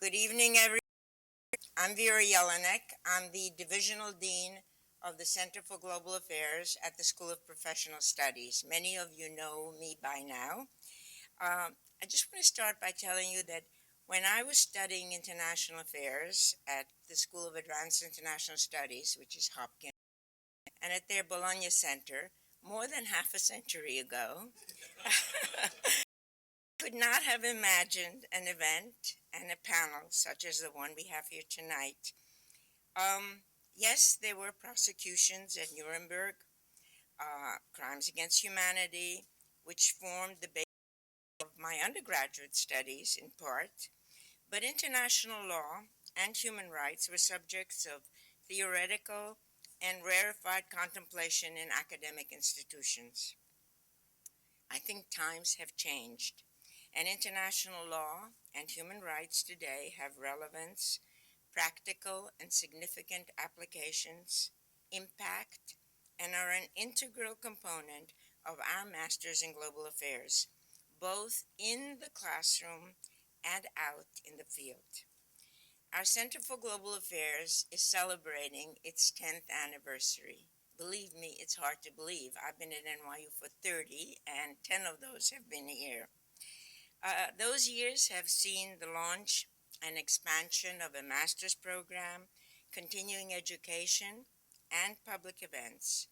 Good evening, everyone. I'm Vera Jelinek. I'm the Divisional Dean of the Center for Global Affairs at the School of Professional Studies. Many of you know me by now. I just want to start by telling you that when I was studying international affairs at the School of Advanced International Studies, which is Hopkins, and at their Bologna Center, more than half a century ago, could not have imagined an event and a panel such as the one we have here tonight. Yes, there were prosecutions at Nuremberg, crimes against humanity, which formed the basis of my undergraduate studies in part, but international law and human rights were subjects of theoretical and rarefied contemplation in academic institutions. I think times have changed, and international law and human rights today have relevance, practical and significant applications, impact, and are an integral component of our Masters in Global Affairs, both in the classroom and out in the field. Our Center for Global Affairs is celebrating its 10th anniversary. Believe me, it's hard to believe. I've been at NYU for 30, and 10 of those have been here. Those years have seen the launch and expansion of a master's program, continuing education, and public events.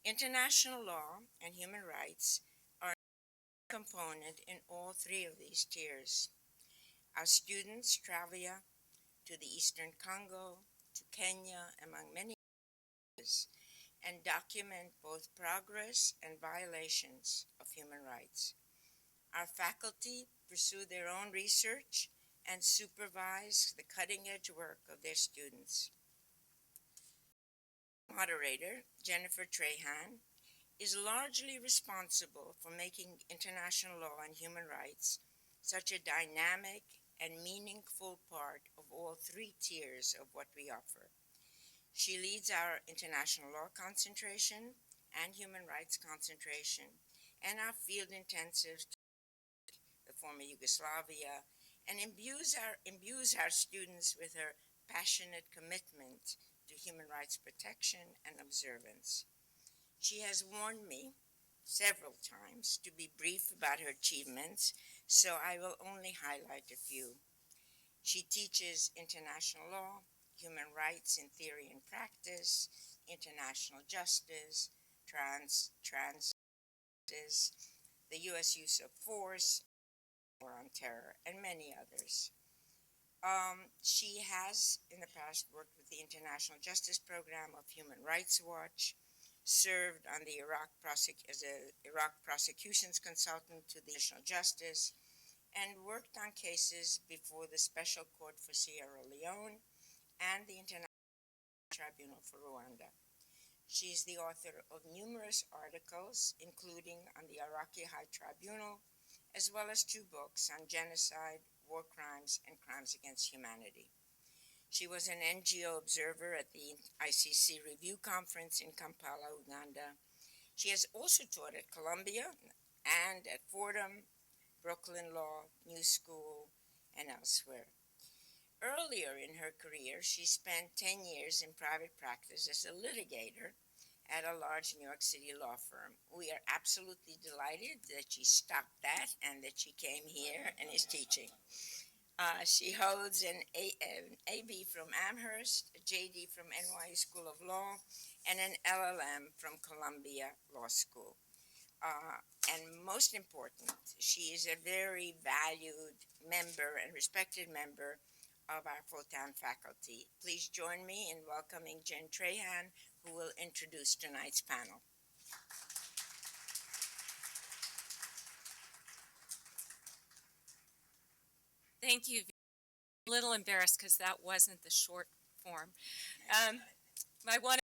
International law and human rights are a component in all three of these tiers. Our students travel to the Eastern Congo, to Kenya, among many others, and document both progress and violations of human rights. Our faculty pursue their own research and supervise the cutting-edge work of their students. Moderator, Jennifer Trahan, is largely responsible for making international law and human rights such a dynamic and meaningful part of all three tiers of what we offer. She leads our international law concentration and human rights concentration and our field intensives to the former Yugoslavia, and imbues our students with her passionate commitment to human rights protection and observance. She has warned me several times to be brief about her achievements, so I will only highlight a few. She teaches international law, human rights in theory and practice, international justice, trans, the U.S. use of force, war on terror, and many others. She has, in the past, worked with the International Justice Program of Human Rights Watch, served on the as an Iraq prosecutions consultant to the National Justice, and worked on cases before the Special Court for Sierra Leone and the International Tribunal for Rwanda. She is the author of numerous articles, including on the Iraqi High Tribunal, as well as 2 books on genocide, war crimes, and crimes against humanity. She was an NGO observer at the ICC Review Conference in Kampala, Uganda. She has also taught at Columbia and at Fordham, Brooklyn Law, New School, and elsewhere. Earlier in her career, she spent 10 years in private practice as a litigator at a large New York City law firm. We are absolutely delighted that she stopped that and that she came here and is teaching. She holds an AB from Amherst, a JD from NYU School of Law, and an LLM from Columbia Law School. And most important, she is a very valued member and respected member of our full-time faculty. Please join me in welcoming Jen Trahan, who will introduce tonight's panel. Thank you. I'm a little embarrassed because that wasn't the short form. My one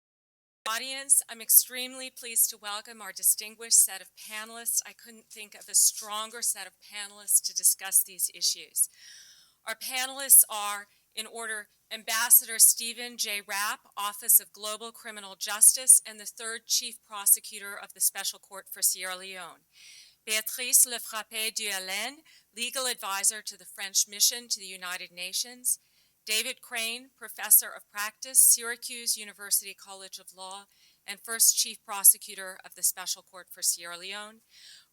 audience, I'm extremely pleased to welcome our distinguished set of panelists. I couldn't think of a stronger set of panelists to discuss these issues. Our panelists are, in order, Ambassador Stephen J. Rapp, Office of Global Criminal Justice, and the 3rd Chief Prosecutor of the Special Court for Sierra Leone. Béatrice Lefrappé-Duhalène, legal advisor to the French mission to the United Nations, David Crane, professor of practice, Syracuse University College of Law, and first chief prosecutor of the Special Court for Sierra Leone,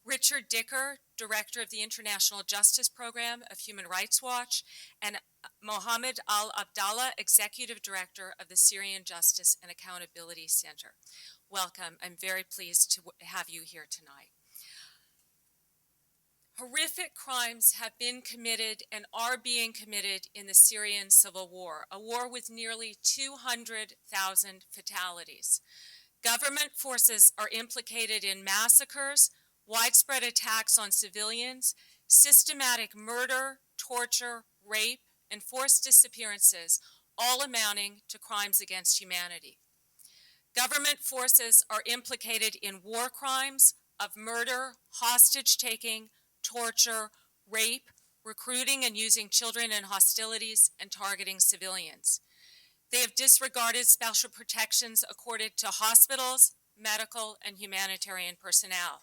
Richard Dicker, director of the International Justice Program of Human Rights Watch, and Mohammed Al-Abdallah, executive director of the Syrian Justice and Accountability Center. Welcome. I'm very pleased to have you here tonight. Horrific crimes have been committed and are being committed in the Syrian civil war, a war with nearly 200,000 fatalities. Government forces are implicated in massacres, widespread attacks on civilians, systematic murder, torture, rape, and forced disappearances, all amounting to crimes against humanity. Government forces are implicated in war crimes of murder, hostage-taking, torture, rape, recruiting and using children in hostilities, and targeting civilians. They have disregarded special protections accorded to hospitals, medical, and humanitarian personnel.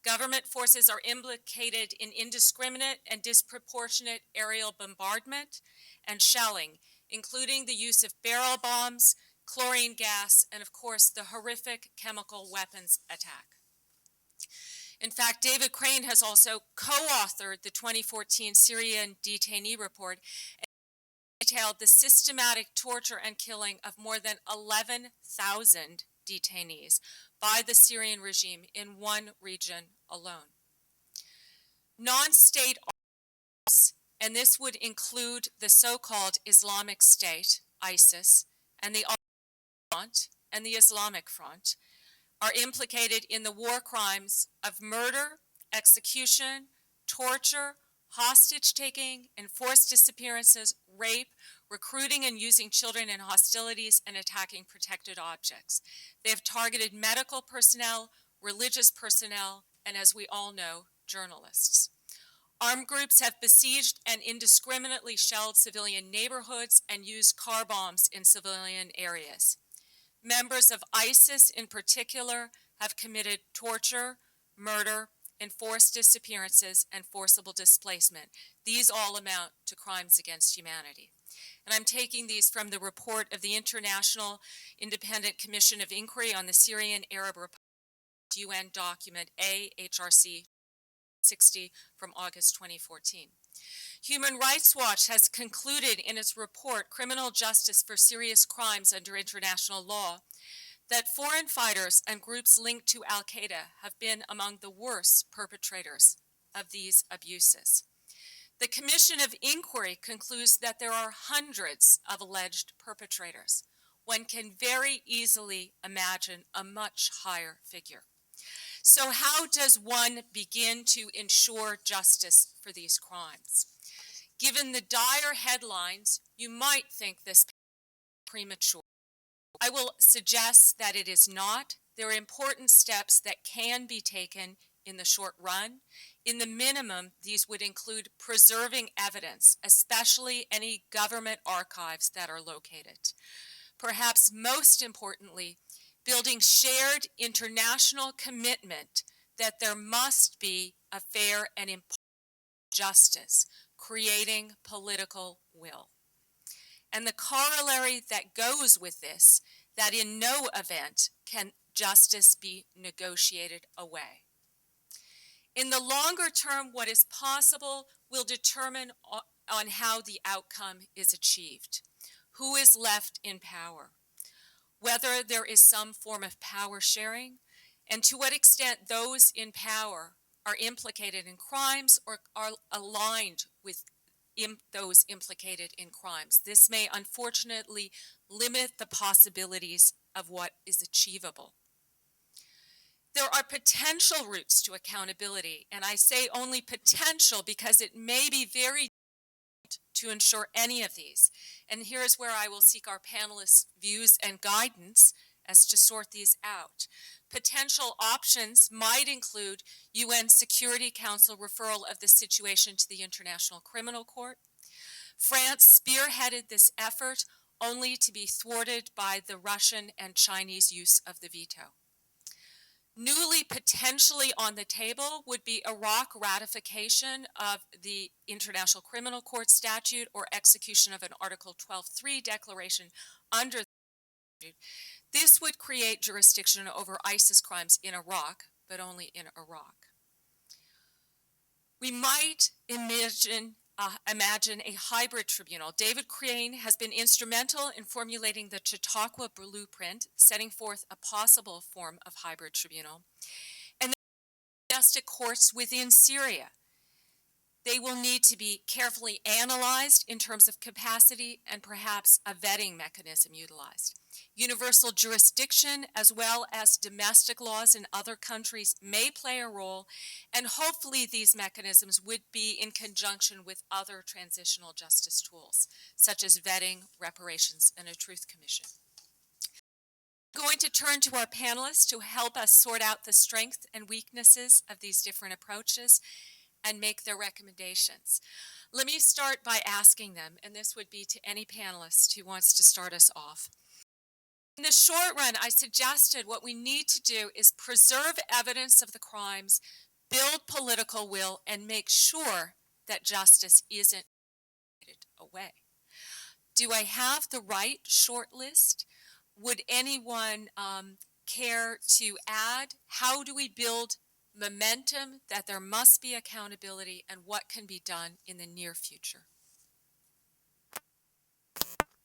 Government forces are implicated in indiscriminate and disproportionate aerial bombardment and shelling, including the use of barrel bombs, chlorine gas, and of course the horrific chemical weapons attack. In fact, David Crane has also co-authored the 2014 Syrian detainee report and detailed the systematic torture and killing of more than 11,000 detainees by the Syrian regime in one region alone. Non-state arms, and this would include the so-called Islamic State, ISIS, and the Front and the Islamic Front, are implicated in the war crimes of murder, execution, torture, hostage-taking, enforced disappearances, rape, recruiting and using children in hostilities, and attacking protected objects. They have targeted medical personnel, religious personnel, and as we all know, journalists. Armed groups have besieged and indiscriminately shelled civilian neighborhoods and used car bombs in civilian areas. Members of ISIS in particular have committed torture, murder, enforced disappearances, and forcible displacement. These all amount to crimes against humanity. And I'm taking these from the report of the International Independent Commission of Inquiry on the Syrian Arab Republic, UN document AHRC 60 from August 2014. Human Rights Watch has concluded in its report, Criminal Justice for Serious Crimes Under International Law, that foreign fighters and groups linked to al-Qaeda have been among the worst perpetrators of these abuses. The Commission of Inquiry concludes that there are hundreds of alleged perpetrators. One can very easily imagine a much higher figure. So how does one begin to ensure justice for these crimes? Given the dire headlines, you might think this is premature. I will suggest that it is not. There are important steps that can be taken in the short run. In the minimum, these would include preserving evidence, especially any government archives that are located. Perhaps most importantly, building shared international commitment that there must be a fair and impartial justice, creating political will. And the corollary that goes with this, that in no event can justice be negotiated away. In the longer term, what is possible will determine on how the outcome is achieved. Who is left in power? Whether there is some form of power sharing, and to what extent those in power are implicated in crimes or are aligned with those implicated in crimes. This may unfortunately limit the possibilities of what is achievable. There are potential routes to accountability, and I say only potential because it may be very difficult to ensure any of these. And here's where I will seek our panelists' views and guidance as to sort these out. Potential options might include UN Security Council referral of the situation to the International Criminal Court. France spearheaded this effort only to be thwarted by the Russian and Chinese use of the veto. Newly potentially on the table would be Iraq ratification of the International Criminal Court statute or execution of an Article 12.3 declaration under the statute. This would create jurisdiction over ISIS crimes in Iraq, but only in Iraq. We might imagine a hybrid tribunal. David Crane has been instrumental in formulating the Chautauqua Blueprint, setting forth a possible form of hybrid tribunal. And the domestic courts within Syria. They will need to be carefully analyzed in terms of capacity and perhaps a vetting mechanism utilized. Universal jurisdiction as well as domestic laws in other countries may play a role, and hopefully these mechanisms would be in conjunction with other transitional justice tools, such as vetting, reparations, and a truth commission. I'm going to turn to our panelists to help us sort out the strengths and weaknesses of these different approaches and make their recommendations. Let me start by asking them, and this would be to any panelist who wants to start us off. In the short run, I suggested what we need to do is preserve evidence of the crimes, build political will, and make sure that justice isn't taken away. Do I have the right short list? Would anyone care to add? How do we build momentum that there must be accountability, and what can be done in the near future?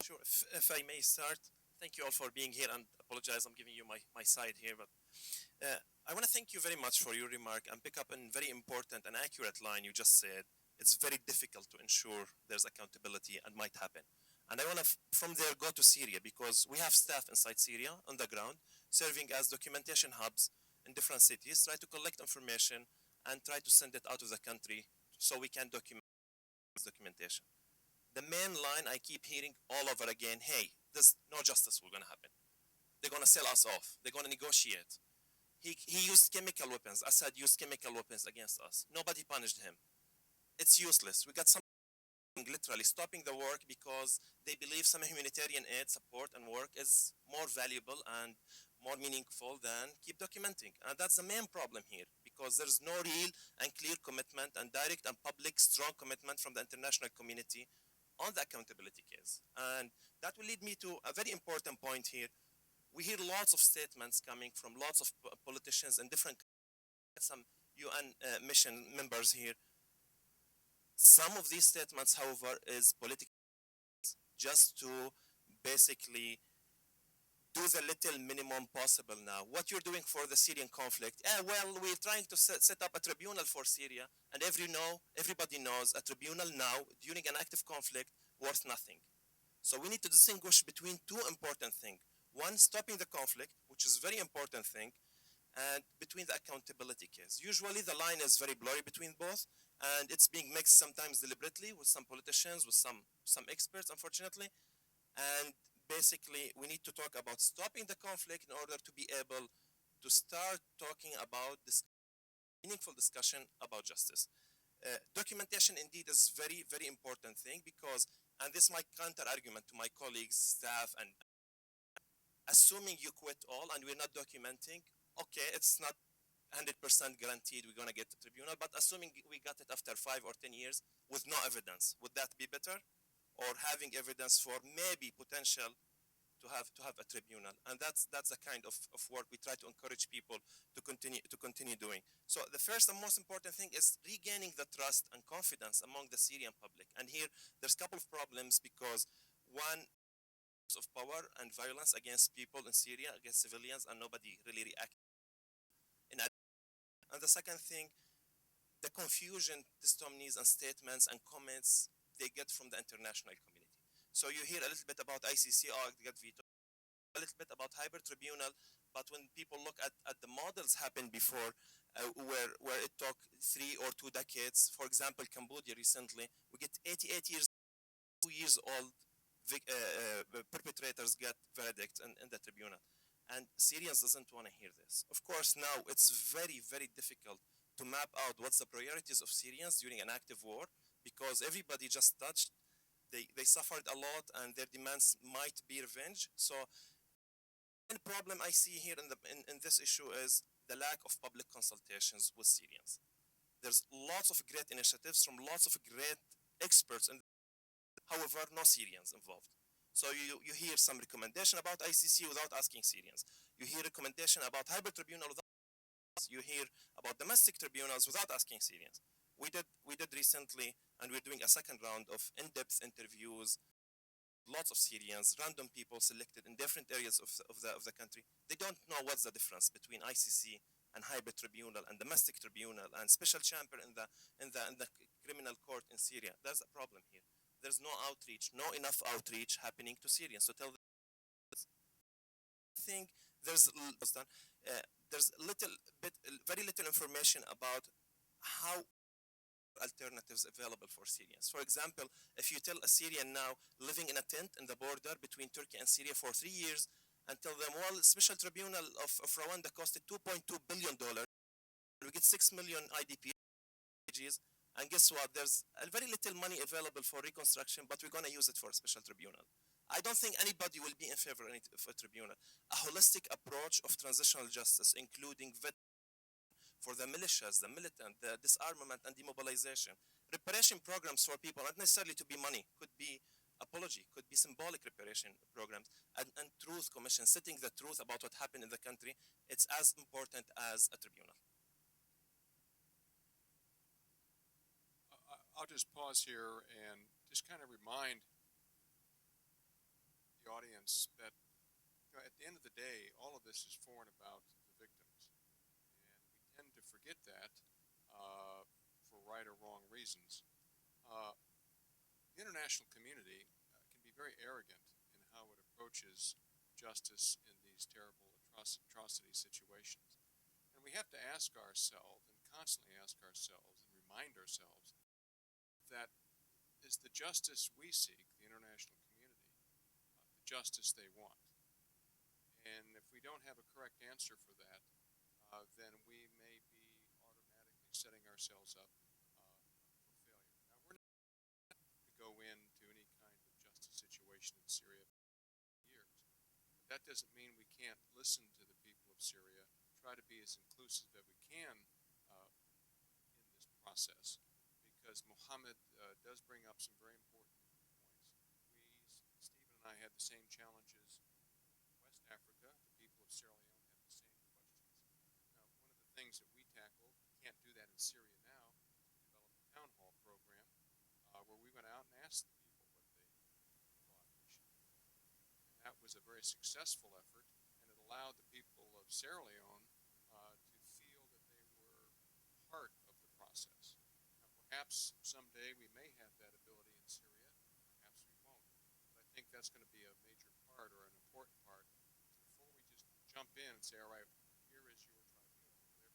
Sure, if I may start, thank you all for being here, and apologize I'm giving you my side here, but I want to thank you very much for your remark and pick up a very important and accurate line you just said. It's very difficult to ensure there's accountability and might happen. And I want to, from there, go to Syria, because we have staff inside Syria on the ground serving as documentation hubs in different cities, try to collect information and try to send it out of the country so we can document documentation. The main line I keep hearing all over again, hey, there's no justice will going to happen. They're going to sell us off. They're going to negotiate. He used chemical weapons. Assad used chemical weapons against us. Nobody punished him. It's useless. We got some literally stopping the work because they believe some humanitarian aid, support, and work is more valuable and more meaningful than keep documenting. And that's the main problem here, because there's no real and clear commitment and direct and public strong commitment from the international community on the accountability case. And that will lead me to a very important point here. We hear lots of statements coming from lots of politicians and different, some UN mission members here. Some of these statements, however, is political, just to basically do the little minimum possible now. What you're doing for the Syrian conflict, well, we're trying to set up a tribunal for Syria, and everybody knows a tribunal now, during an active conflict, worth nothing. So we need to distinguish between two important things. One, stopping the conflict, which is a very important thing, and between the accountability case. Usually the line is very blurry between both, and it's being mixed sometimes deliberately with some politicians, with some experts, unfortunately. And basically, we need to talk about stopping the conflict in order to be able to start talking about this meaningful discussion about justice. Documentation indeed is very, very important thing, because, and this is my counter argument to my colleagues, staff, and assuming you quit all and we're not documenting, okay, it's not 100% guaranteed we're going to get the tribunal, but assuming we got it after 5 or 10 years with no evidence, would that be better? Or having evidence for maybe potential to have a tribunal? And that's the kind of work we try to encourage people to continue doing. So the first and most important thing is regaining the trust and confidence among the Syrian public. And here there's a couple of problems, because one, of power and violence against people in Syria, against civilians, and nobody really reacted. And the second thing, the confusion, testimonies, and statements and comments they get from the international community. So you hear a little bit about ICC, oh, it got vetoed, a little bit about hybrid tribunal, but when people look at the models happened before, where it took 3 or 2 decades, for example, Cambodia recently, we get 88 years, 2 years old perpetrators get verdicts in the tribunal. And Syrians doesn't want to hear this. Of course, now it's very, very difficult to map out what's the priorities of Syrians during an active war, because everybody just touched, they suffered a lot, and their demands might be revenge. So The problem I see here in this issue is the lack of public consultations with Syrians. There's lots of great initiatives from lots of great experts, and however, no Syrians involved. So you hear some recommendation about ICC without asking Syrians. You hear recommendation about hybrid tribunal without you hear about domestic tribunals without asking Syrians. We did recently, and we're doing a second round of in-depth interviews. Lots of Syrians, random people selected in different areas of the country. They don't know what's the difference between ICC and hybrid tribunal and domestic tribunal and special chamber in the criminal court in Syria. There's a problem here. There's no outreach, no enough outreach happening to Syrians. So tell them, I think there's very little information about how alternatives available for Syrians. For example, if you tell a Syrian now living in a tent in the border between Turkey and Syria for 3 years and tell them, well, special tribunal of Rwanda costed $2.2 billion. We get 6 million IDP refugees. And guess what? There's very little money available for reconstruction, but we're going to use it for a special tribunal. I don't think anybody will be in favor of a tribunal. A holistic approach of transitional justice, including for the militias, the militant, the disarmament and demobilization. Reparation programs for people, not necessarily to be money, could be apology, could be symbolic reparation programs, and truth commission, setting the truth about what happened in the country. It's as important as a tribunal. I'll just pause here and just kind of remind the audience that at the end of the day, all of this is for and about the victims. And we tend to forget that for right or wrong reasons. The international community can be very arrogant in how it approaches justice in these terrible atrocity situations. And we have to ask ourselves and constantly ask ourselves and remind ourselves that is the justice we seek, the international community, the justice they want. And if we don't have a correct answer for that, then we may be automatically setting ourselves up for failure. Now, we're not to go into any kind of justice situation in Syria for years. But that doesn't mean we can't listen to the people of Syria, try to be as inclusive as we can in this process. Because Mohammed does bring up some very important points. Stephen and I had the same challenges in West Africa. The people of Sierra Leone had the same questions. Now, one of the things that we tackled, we can't do that in Syria now, we developed a town hall program where we went out and asked the people what they thought we should do. And that was a very successful effort, and it allowed the people of Sierra Leone to feel that they were part of the process. Perhaps someday we may have that ability in Syria, perhaps we won't. But I think that's going to be a major part or an important part. Before we just jump in and say, all right, here is your tribunal, whatever,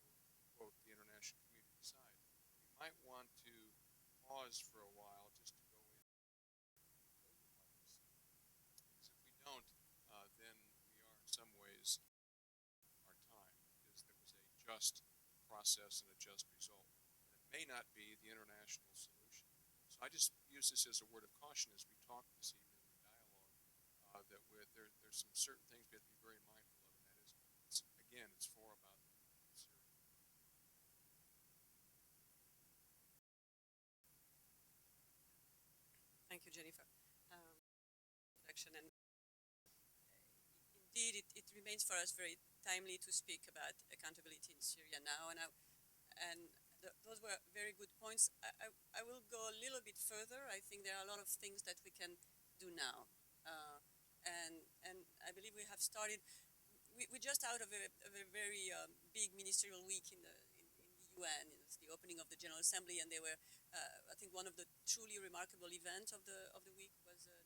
quote, the international community decides, we might want to pause for a while just to go in and what they would like to see. Because if we don't, then we are in some ways our time, because there was a just process and a just result. May not be the international solution. So I just use this as a word of caution as we talk this evening in dialogue, that there's some certain things we have to be very mindful of, and that is, it's for about Syria. Thank you, Jennifer. And indeed, it remains for us very timely to speak about accountability in Syria now, and those were very good points. I will go a little bit further. I think there are a lot of things that we can do now. And I believe we have started, we're just out of a very big ministerial week in the UN. It's the opening of the General Assembly, and there were, I think one of the truly remarkable events of the week was a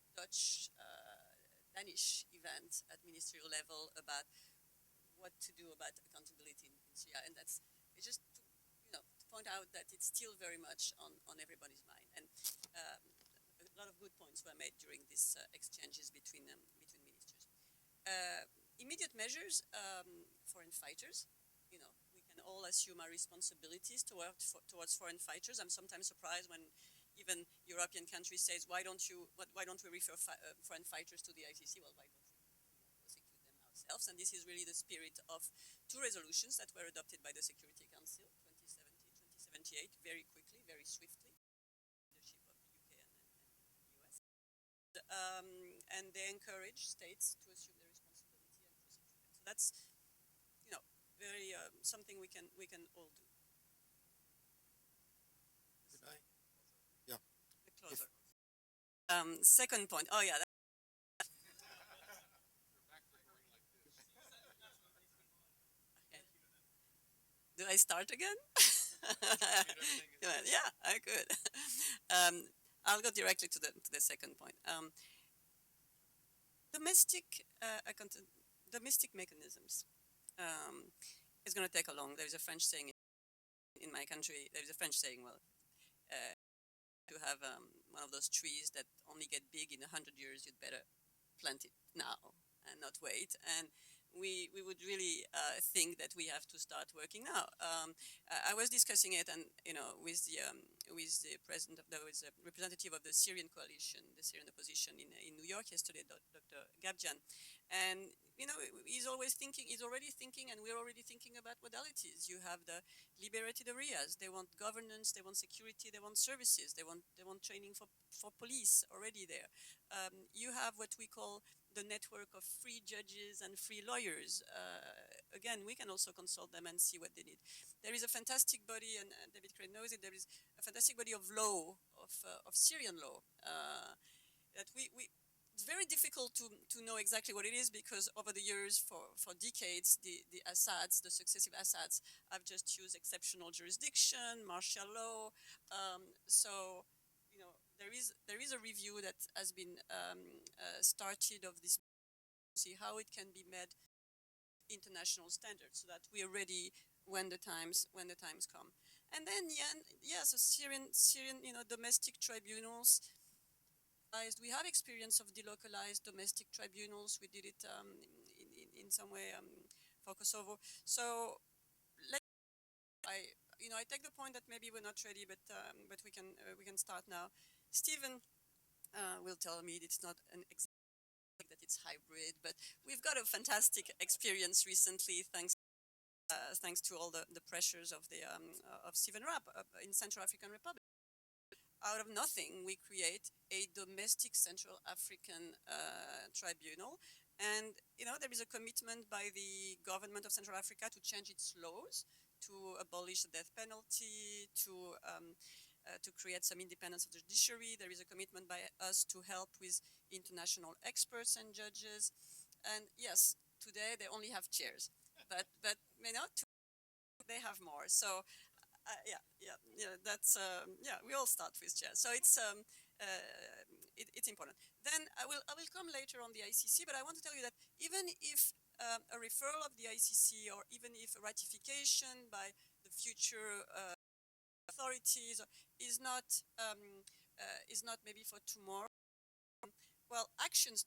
Danish event at ministerial level about what to do about accountability in Syria. And it's just to point out that it's still very much on everybody's mind. And a lot of good points were made during these exchanges between ministers. Immediate measures, foreign fighters. We can all assume our responsibilities towards foreign fighters. I'm sometimes surprised when even European countries say, why don't we refer foreign fighters to the ICC? Well, why don't we prosecute them themselves. And this is really the spirit of two resolutions that were adopted by the Security Council, 2070, 2078, very quickly, very swiftly, leadership of the UK and the US. And they encourage states to assume their responsibility and prosecute them. So that's, very something we can all do. Could I? Yeah. The closer. Second point. Oh yeah. Okay. Do I start again? Yeah, I could. I'll go directly to the second point. Domestic domestic mechanisms is going to take a long. There is a French saying in my country. There is a French saying, well, to have one of those trees that only get big in 100 years, you'd better plant it now and not wait. And we would really think that we have to start working now. I was discussing it, and with the president of there was a representative of the Syrian coalition, the Syrian opposition in New York yesterday, Dr. Gabjan, and he's already thinking, and we're already thinking about modalities. You have the liberated areas. They want governance, they want security, they want services, they want training for police already there. You have what we call the network of free judges and free lawyers. Again, we can also consult them and see what they need. There is a fantastic body, and David Crane knows it. There is a fantastic body of law, of Syrian law, that it's very difficult to know exactly what it is, because over the years, for decades, the successive Assads have just used exceptional jurisdiction, martial law. So there is a review that has been started of this, to see how it can be made international standards, so that we are ready when the times come. And then so Syrian domestic tribunals. We have experience of delocalized domestic tribunals. We did it in some way for Kosovo. So I take the point that maybe we're not ready, but we can start now. Stephen will tell me it's not an exact that it's hybrid, but we've got a fantastic experience recently, thanks to all the pressures of Stephen Rapp in Central African Republic. Out of nothing, we create a domestic Central African tribunal, and there is a commitment by the government of Central Africa to change its laws, to abolish the death penalty, to create some independence of the judiciary. There is a commitment by us to help with international experts and judges. And yes, today they only have chairs, but they have more. So that's we all start with chairs. So it's important. Then I will come later on the ICC, but I want to tell you that even if a referral of the ICC, or even if a ratification by the future authorities is not maybe for tomorrow, well, actions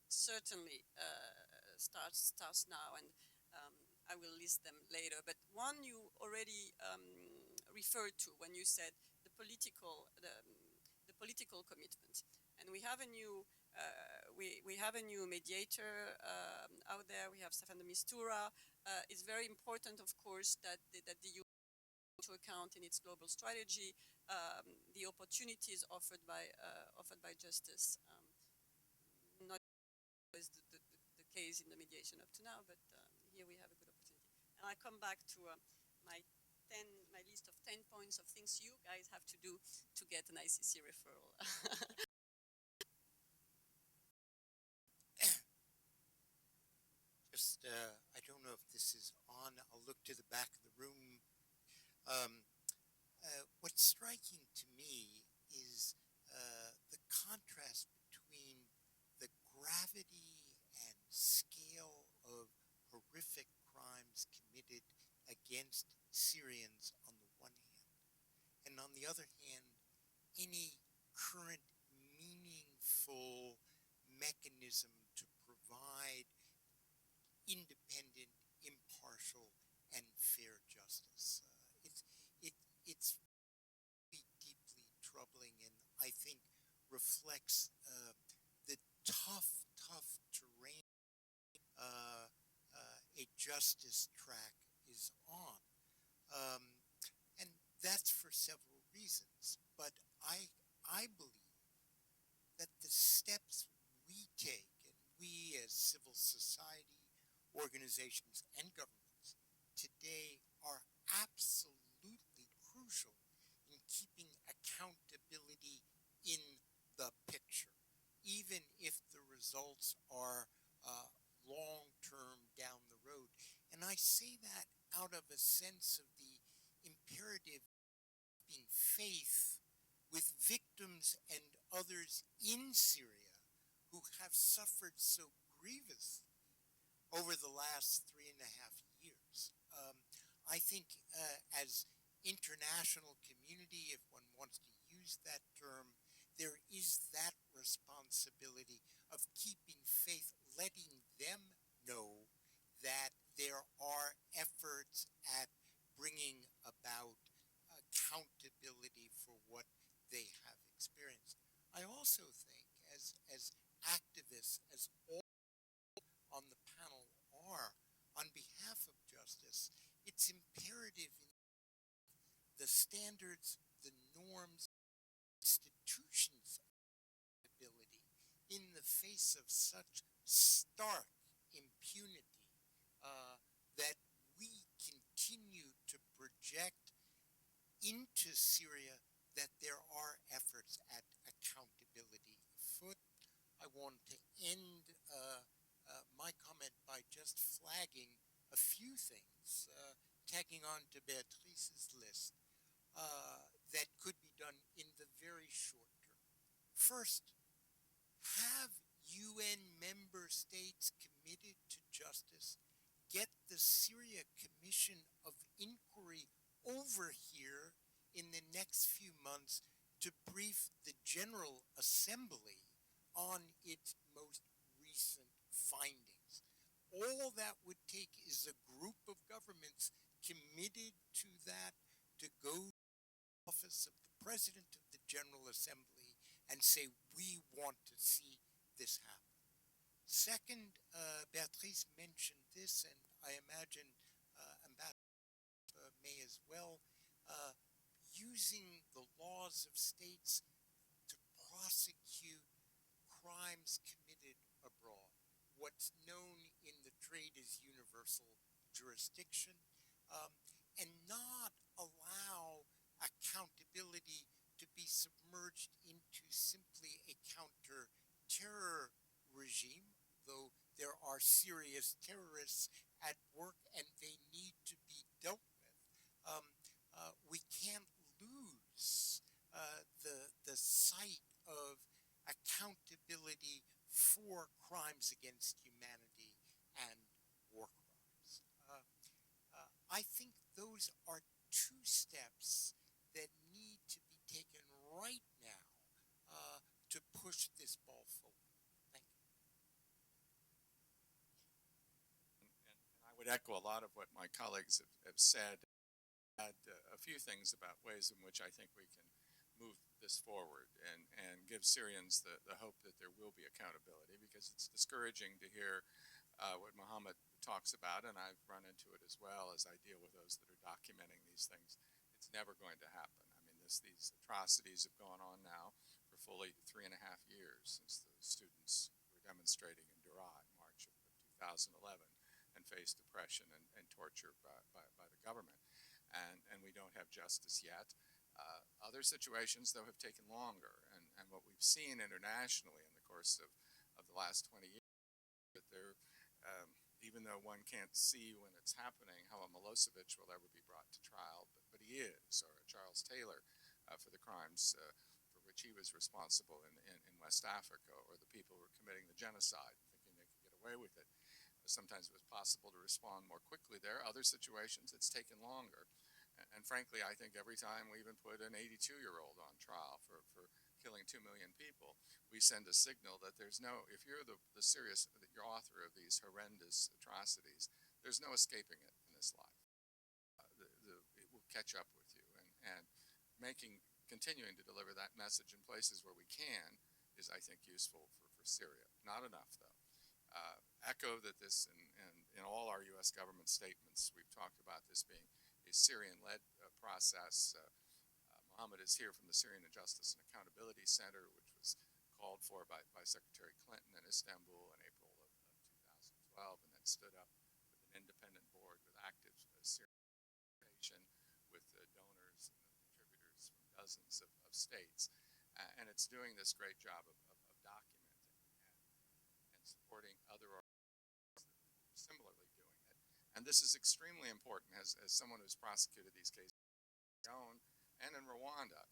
certainly starts now, and I will list them later. But one you already referred to when you said the political commitment, and we have a new mediator out there. We have Stefan de Mistura. It's very important, of course, that the EU to account in its global strategy the opportunities offered by justice. Not always the case in the mediation up to now, but here we have a good opportunity. And I come back to my list of 10 points of things you guys have to do to get an ICC referral. Just, I don't know if this is on. I'll look to the back of the room. What's striking to me is the contrast between the gravity and scale of horrific crimes committed against Syrians on the one hand, and on the other hand, any current meaningful mechanism to provide independent, impartial, and fair justice. It's deeply troubling, and I think reflects the tough terrain justice track is on. And that's for several reasons. But I believe that the steps we take, and we as civil society organizations and governments today, are absolutely crucial in keeping accountability in the picture, even if the results are long-term down the road. And I say that out of a sense of the imperative of keeping faith with victims and others in Syria who have suffered so grievously over the last 3.5 years. I think as international community, if one wants to use that term, there is that responsibility of keeping faith, letting them know that there are efforts at bringing about accountability for what they have experienced. I also think as activists, as all on the panel are, on behalf of justice, it's imperative in the standards, the norms, institutions of accountability in the face of such stark impunity that we continue to project into Syria that there are efforts at accountability afoot. I want to end my comment by just flagging a few things, tagging on to Beatrice's list, that could be done in the very short term. First, have UN member states committed to justice get the Syria Commission of Inquiry over here in the next few months to brief the General Assembly on its most recent findings. All that would take is a group of governments committed to that to go to the office of the President of the General Assembly and say, we want to see this happen. Second, Beatrice mentioned this, and I imagine Ambassador may as well, using the laws of states to prosecute crimes committed abroad, what's known in the trade as universal jurisdiction, and not allow accountability to be submerged into simply a counter-terror regime, though there are serious terrorists at work and they need to be dealt with. We can't lose the sight of accountability for crimes against humanity and war crimes. I think those are two steps that need to be taken right now to push this ball forward. Thank you. And I would echo a lot of what my colleagues have said. Add a few things about ways in which I think we can move this forward and give Syrians the hope that there will be accountability, because it's discouraging to hear what Mohammed talks about, and I've run into it as well as I deal with those that are documenting these things. It's never going to happen. I mean, these atrocities have gone on now for fully 3.5 years since the students were demonstrating in Daraa in March of 2011 and faced oppression and torture by the government. And we don't have justice yet. Other situations, though, have taken longer. And what we've seen internationally in the course of the last 20 years, that there, even though one can't see when it's happening how a Milosevic will ever be brought to trial, but he is, or a Charles Taylor for the crimes for which he was responsible in West Africa, or the people who were committing the genocide, thinking they could get away with it. Sometimes it was possible to respond more quickly there. Other situations, it's taken longer. And frankly, I think every time we even put an 82-year-old on trial for killing 2 million people, we send a signal that there's no, if you're the you're author of these horrendous atrocities, there's no escaping it in this life. It will catch up with you. And continuing to deliver that message in places where we can is, I think, useful for Syria. Not enough, though. echo that this, in all our U.S. government statements, we've talked about this being a Syrian-led process. Mohammed is here from the Syrian Justice and Accountability Center, which was called for by Secretary Clinton in Istanbul in April of 2012, and then stood up with an independent board with active Syrian participation, with donors and contributors from dozens of states. And it's doing this great job of documenting and supporting other organizations that are similarly doing it. And this is extremely important as someone who's prosecuted these cases on and in Rwanda,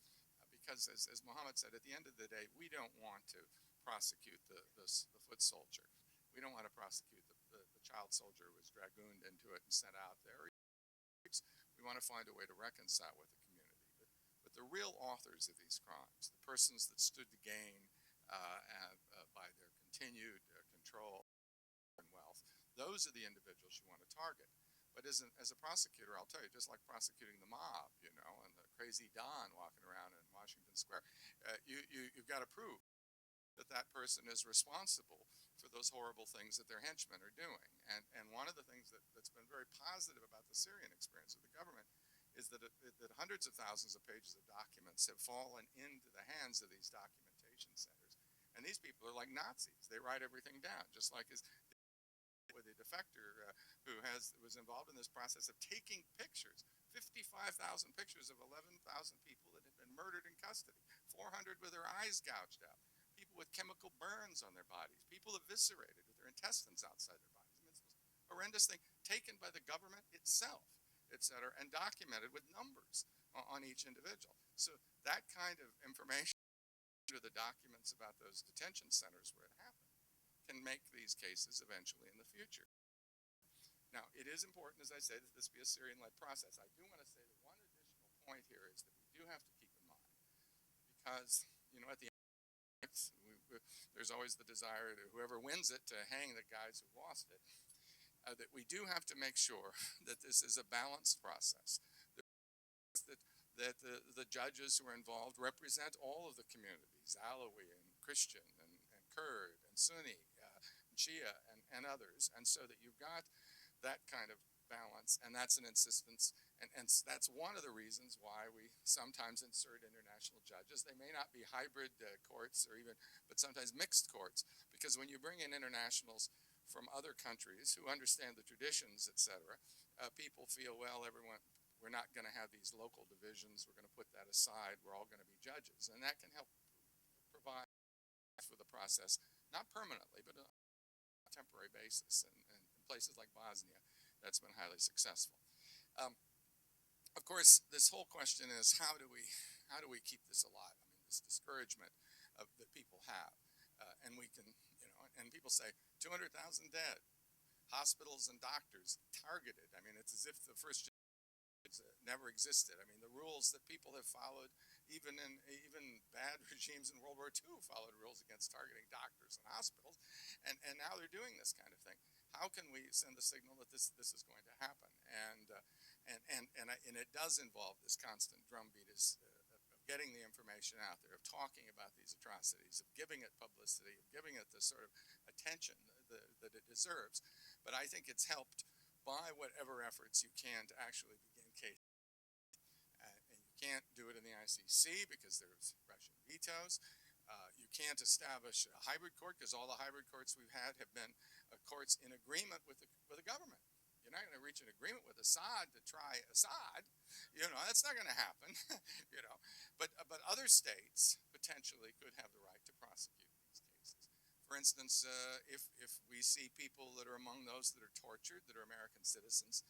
because as Mohammed said, at the end of the day, we don't want to prosecute the foot soldier. We don't want to prosecute the child soldier who was dragooned into it and sent out there. We want to find a way to reconcile with the community. But the real authors of these crimes, the persons that stood to gain by their continued control and wealth, those are the individuals you want to target. But as a prosecutor, I'll tell you, just like prosecuting the mob, and the crazy Don walking around in Washington Square, you've got to prove that that person is responsible for those horrible things that their henchmen are doing. And one of the things that's been very positive about the Syrian experience of the government is that hundreds of thousands of pages of documents have fallen into the hands of these documentation centers. And these people are like Nazis. They write everything down, just like with a defector who was involved in this process of taking pictures, 55,000 pictures of 11,000 people that had been murdered in custody, 400 with their eyes gouged out, people with chemical burns on their bodies, people eviscerated with their intestines outside their bodies. I mean, it's this horrendous thing taken by the government itself, etc., and documented with numbers on each individual. So that kind of information, the documents about those detention centers where it happened, can make these cases eventually in the future. Now, it is important, as I say, that this be a Syrian-led process. I do want to say that one additional point here is that we do have to keep in mind, because, at the end, there's always the desire to whoever wins it to hang the guys who lost it, that we do have to make sure that this is a balanced process, that the judges who are involved represent all of the communities, Alawi and Christian and Kurd and Sunni, Shia and others, and so that you've got that kind of balance, and that's an insistence, and that's one of the reasons why we sometimes insert international judges. They may not be hybrid courts but sometimes mixed courts, because when you bring in internationals from other countries who understand the traditions, etc., people feel, well, we're not going to have these local divisions, we're going to put that aside, we're all going to be judges, and that can help provide for the process, not permanently, but on a temporary basis. And in places like Bosnia, that's been highly successful. Of course, this whole question is how do we keep this alive? I mean, this discouragement that people have, and we can, and people say 200,000 dead, hospitals and doctors targeted. I mean, it's as if the first never existed. I mean, the rules that people have followed, even bad regimes in World War II followed rules against targeting doctors and hospitals, and now they're doing this kind of thing. How can we send the signal that this is going to happen? And it does involve this constant drumbeat of getting the information out there, of talking about these atrocities, of giving it publicity, of giving it the sort of attention that it deserves. But I think it's helped by whatever efforts you can to actually begin cases. And you can't do it in the ICC because there's Russian vetoes. You can't establish a hybrid court because all the hybrid courts we've had have been courts in agreement with the government. You're not going to reach an agreement with Assad to try Assad. That's not going to happen. But other states potentially could have the right to prosecute these cases. For instance, if we see people that are among those that are tortured, that are American citizens,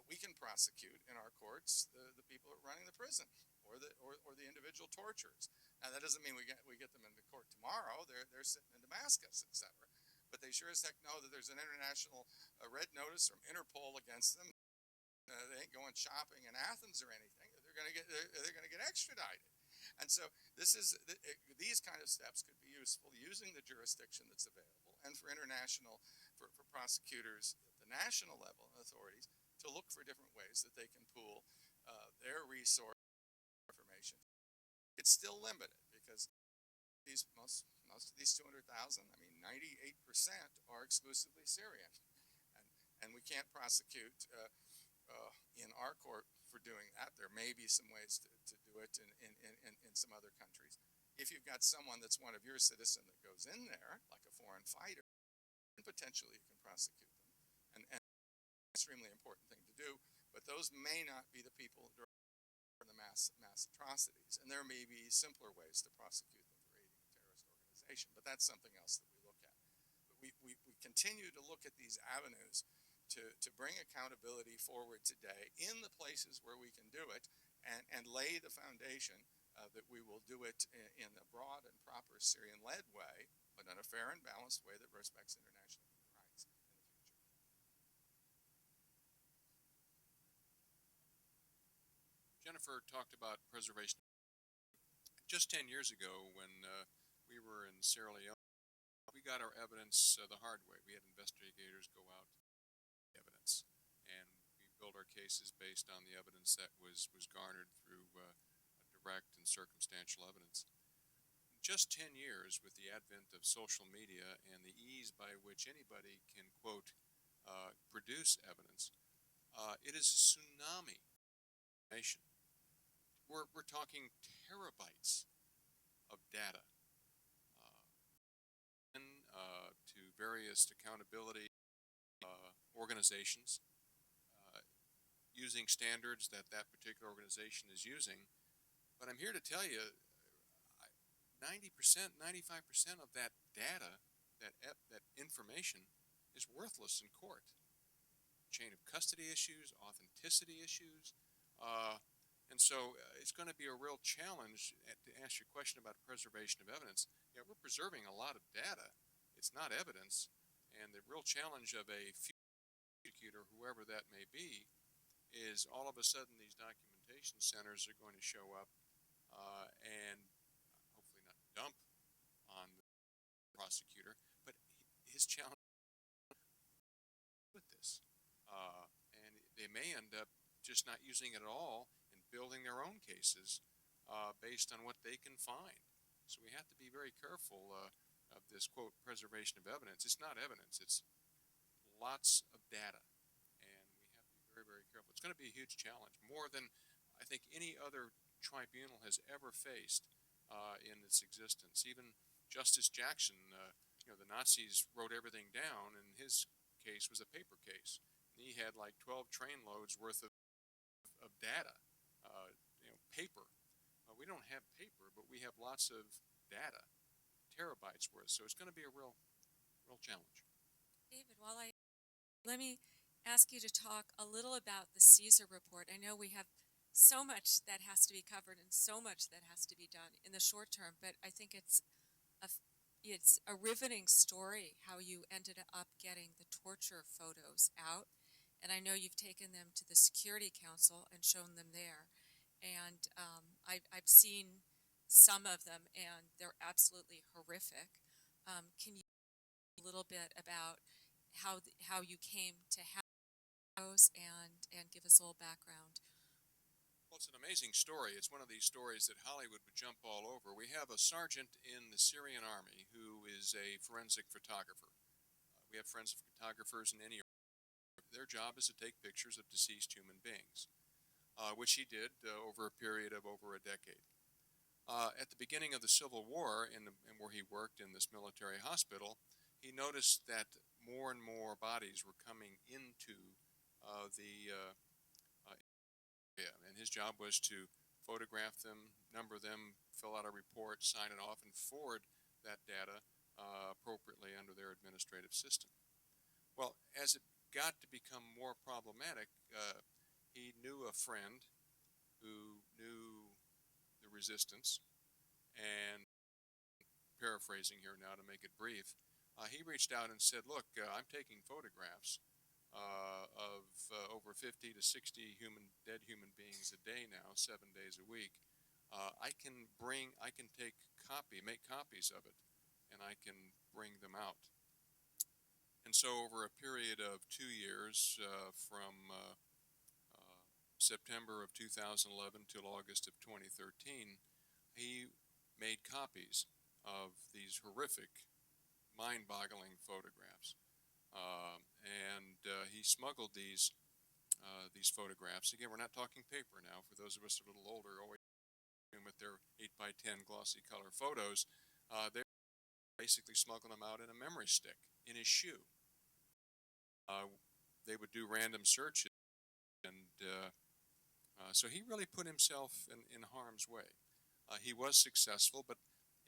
we can prosecute in our courts the people that are running the prison or the individual torturers. Now, that doesn't mean we get them into court tomorrow. They're sitting in Damascus, etc. But they sure as heck know that there's an international red notice from Interpol against them. They ain't going shopping in Athens or anything. They're going to get extradited. And so these kind of steps could be useful, using the jurisdiction that's available, and for prosecutors at the national level and authorities to look for different ways that they can pool their resource information. It's still limited because most of these 200,000, I mean, 98% are exclusively Syrian, and we can't prosecute in our court for doing that. There may be some ways to do it in some other countries. If you've got someone that's one of your citizen that goes in there, like a foreign fighter, potentially you can prosecute them, and extremely important thing to do, but those may not be the people who are the mass atrocities, and there may be simpler ways to prosecute them for aiding a terrorist organization, but that's something else that we look at. But we continue to look at these avenues to bring accountability forward today in the places where we can do it, and lay the foundation that we will do it in a broad and proper Syrian-led way, but in a fair and balanced way that respects international human rights in the future. Jennifer talked about preservation. Just 10 years ago, when we were in Sierra Leone, we got our evidence the hard way. We had investigators go out evidence, and we built our cases based on the evidence that was garnered through direct and circumstantial evidence. Just 10 years, with the advent of social media and the ease by which anybody can, quote, produce evidence, it is a tsunami of information. We're talking terabytes of data, to various accountability organizations, using standards that particular organization is using. But I'm here to tell you, 90%, 95% of that data, that information, is worthless in court. Chain of custody issues, authenticity issues, and so it's going to be a real challenge to answer your question about preservation of evidence. Yeah, we're preserving a lot of data. It's not evidence, and the real challenge of a prosecutor, whoever that may be, is all of a sudden these documentation centers are going to show up and hopefully not dump on the prosecutor, but his challenge with this. And they may end up just not using it at all and building their own cases based on what they can find. So we have to be very careful of this, quote, preservation of evidence. It's not evidence. It's lots of data, and we have to be very, very careful. It's going to be a huge challenge, more than I think any other tribunal has ever faced in its existence. Even Justice Jackson, the Nazis wrote everything down, and his case was a paper case. And he had like 12 train loads worth of data, paper. We don't have paper, but we have lots of data, terabytes worth. So it's going to be a real challenge. David, let me ask you to talk a little about the Caesar report. I know we have so much that has to be covered and so much that has to be done in the short term, but I think it's a riveting story how you ended up getting the torture photos out. And I know you've taken them to the Security Council and shown them there. And I've seen some of them, and they're absolutely horrific. Can you talk a little bit about how you came to have those and give us a little background? Well, it's an amazing story. It's one of these stories that Hollywood would jump all over. We have a sergeant in the Syrian army who is a forensic photographer. We have forensic photographers in any army. Their job is to take pictures of deceased human beings, which he did over a period of over a decade. At the beginning of the Civil War, and where he worked in this military hospital, he noticed that more and more bodies were coming into the area, and his job was to photograph them, number them, fill out a report, sign it off, and forward that data appropriately under their administrative system. Well, as it got to become more problematic, he knew a friend who knew the resistance, and paraphrasing here now to make it brief, he reached out and said, look, I'm taking photographs of over 50 to 60 dead human beings a day now, 7 days a week. I can make copies of it, and I can bring them out. And so over a period of 2 years, from September of 2011 till August of 2013, he made copies of these horrific, mind-boggling photographs. He smuggled these photographs. Again, we're not talking paper now. For those of us a little older, always with their 8 by 10 glossy color photos, they're basically smuggling them out in a memory stick in his shoe. They would do random searches, and so he really put himself in harm's way. He was successful, but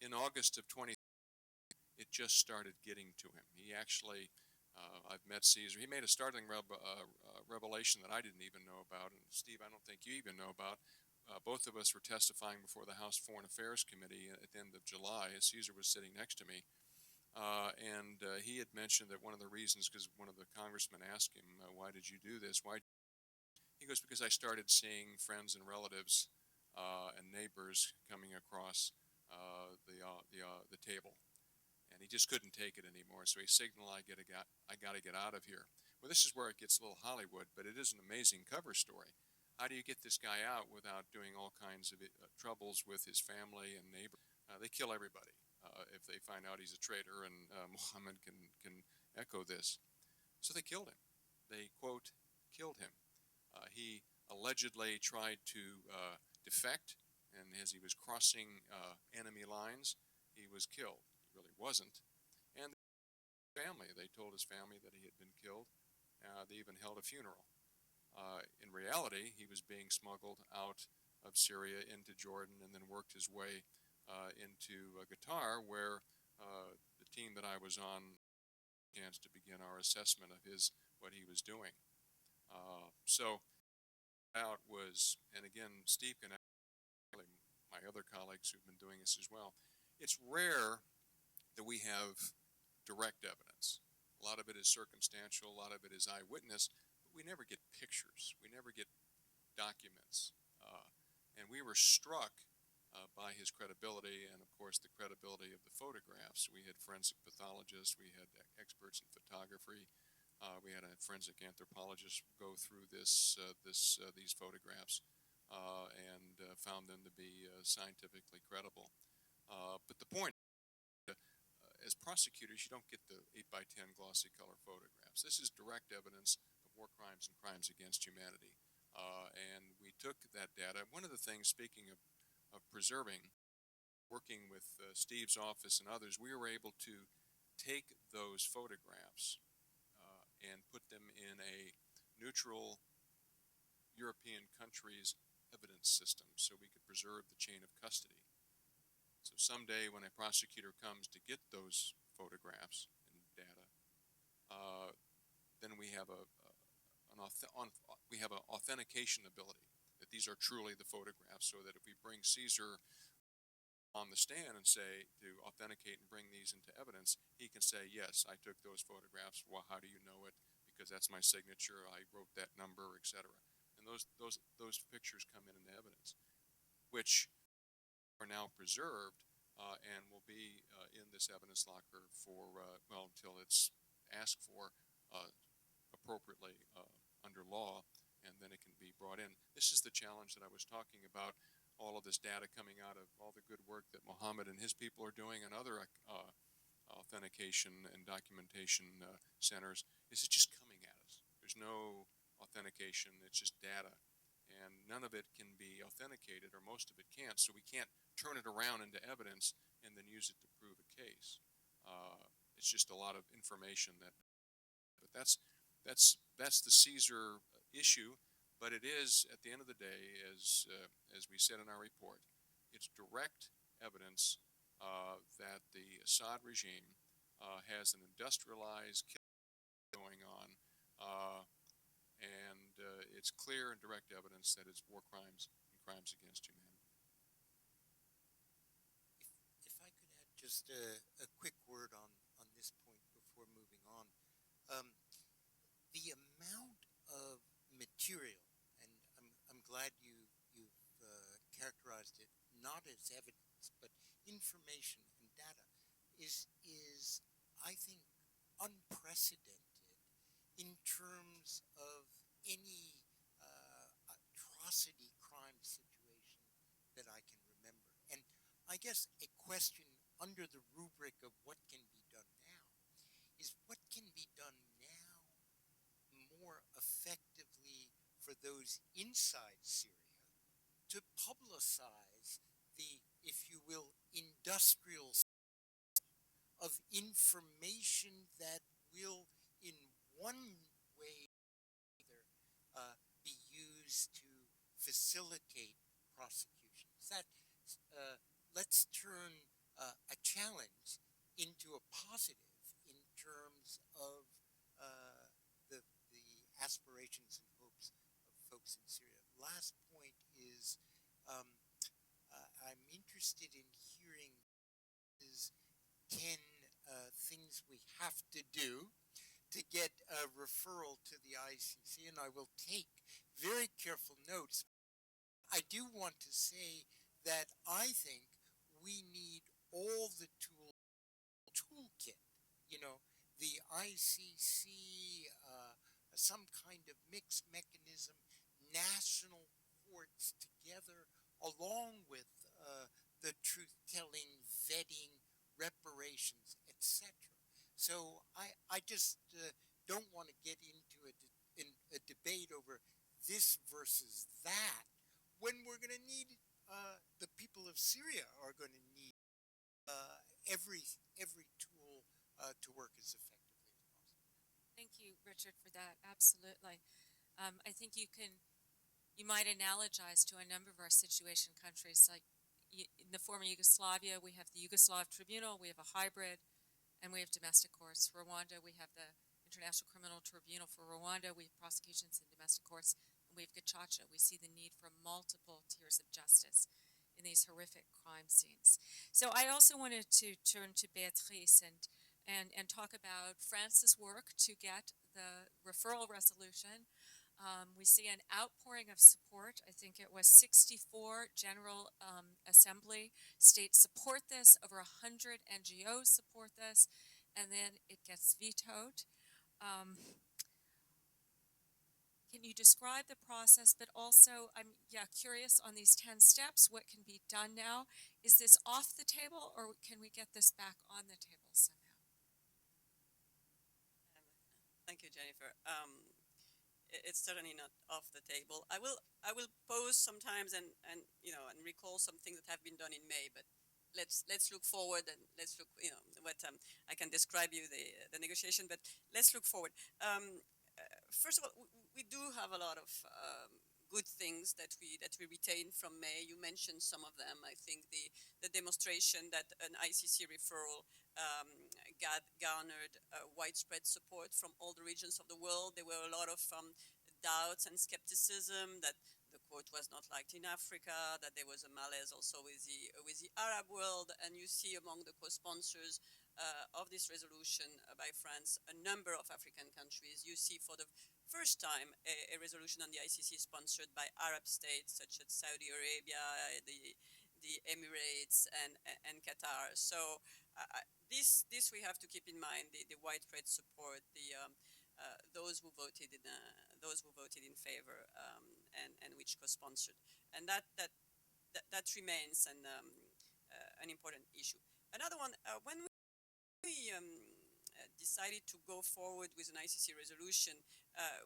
in August of 20, it just started getting to him. He actually, I've met Caesar. He made a startling revelation that I didn't even know about, and Steve, I don't think you even know about. Both of us were testifying before the House Foreign Affairs Committee at the end of July, as Caesar was sitting next to me. He had mentioned that one of the reasons, because one of the congressmen asked him, why did you do this? He goes, because I started seeing friends and relatives and neighbors coming across the table. And he just couldn't take it anymore, so he signaled, I got to get out of here. Well, this is where it gets a little Hollywood, but it is an amazing cover story. How do you get this guy out without doing all kinds of troubles with his family and neighbors? They kill everybody if they find out he's a traitor, and Muhammad can echo this. So they killed him. They, quote, killed him. He allegedly tried to defect, and as he was crossing enemy lines, he was killed. He really wasn't. And the family, they told his family that he had been killed. They even held a funeral. In reality, he was being smuggled out of Syria into Jordan and then worked his way into Qatar, where the team that I was on had a chance to begin our assessment of what he was doing. So out was, and again, Steve can actually, my other colleagues who've been doing this as well, it's rare that we have direct evidence. A lot of it is circumstantial, a lot of it is eyewitness, but we never get pictures, we never get documents. And we were struck by his credibility and, of course, the credibility of the photographs. We had forensic pathologists, we had experts in photography, we had a forensic anthropologist go through these photographs and found them to be scientifically credible. But the point, as prosecutors, you don't get the 8 by 10 glossy color photographs. This is direct evidence of war crimes and crimes against humanity. And we took that data. One of the things, speaking of preserving, working with Steve's office and others, we were able to take those photographs and put them in a neutral European country's evidence system so we could preserve the chain of custody. So someday when a prosecutor comes to get those photographs and data, then we have an authentication ability that these are truly the photographs, so that if we bring Caesar on the stand and say to authenticate and bring these into evidence, he can say, yes, I took those photographs. Well, how do you know it? Because that's my signature. I wrote that number, etc. And those pictures come into evidence, which are now preserved and will be in this evidence locker for until it's asked for appropriately under law, and then it can be brought in. This is the challenge that I was talking about. All of this data coming out of all the good work that Mohammed and his people are doing, and other authentication and documentation centers, is it's just coming at us. There's no authentication, it's just data. And none of it can be authenticated, or most of it can't, so we can't turn it around into evidence and then use it to prove a case. It's just a lot of information but that's the Caesar issue. But it is, at the end of the day, as we said in our report, it's direct evidence that the Assad regime has an industrialized killing going on, and it's clear and direct evidence that it's war crimes and crimes against humanity. If I could add just a quick word on this point before moving on. The amount of material, and I'm glad you've characterized it not as evidence, but information and data, is I think unprecedented in terms of any atrocity crime situation that I can remember. And I guess a question under the rubric of what can be done now is what can be done now more effectively for those inside Syria to publicize the, if you will, industrial of information that will in one way either be used to facilitate prosecutions. That let's turn a challenge into a positive in terms of the aspirations and hopes of folks in Syria. Last point is um, I'm interested in hearing is 10 things we have to do to get a referral to the ICC, and I will take very careful notes. I do want to say that I think we need all the toolkit, you know, the ICC, some kind of mixed mechanism, national courts together, along with the truth-telling, vetting, reparations, etc. So I just don't want to get into a debate over this versus that when we're going to need the people of Syria are going to need every tool to work as effectively as possible. Thank you, Richard, for that. Absolutely. I think you might analogize to a number of our situation countries. Like in the former Yugoslavia, we have the Yugoslav Tribunal, we have a hybrid, and we have domestic courts. Rwanda, we have the International Criminal Tribunal. For Rwanda, we have prosecutions in domestic courts, and we have Gacaca. We see the need for multiple tiers of justice in these horrific crime scenes. So I also wanted to turn to Beatrice and talk about France's work to get the referral resolution. We see an outpouring of support. I think it was 64 General Assembly states support this, over 100 NGOs support this, and then it gets vetoed. Can you describe the process, but also I'm curious on these 10 steps, what can be done now? Is this off the table, or can we get this back on the table somehow? Thank you, Jennifer. It's certainly not off the table. I will pause sometimes and recall some things that have been done in May, but let's look forward and let's look what I can describe you the negotiation, but let's look forward. First of all, we do have a lot of good things that we retain from May. You mentioned some of them. I think the demonstration that an ICC referral garnered widespread support from all the regions of the world. There were a lot of doubts and skepticism that the court was not liked in Africa, that there was a malaise also with the Arab world, and you see among the co-sponsors of this resolution by France a number of African countries. You see for the first time a resolution on the ICC sponsored by Arab states such as Saudi Arabia, the Emirates, and Qatar. So this we have to keep in mind, the widespread support, those who voted in favor, and which co-sponsored, and that remains an important issue. Another one, when we decided to go forward with an ICC resolution,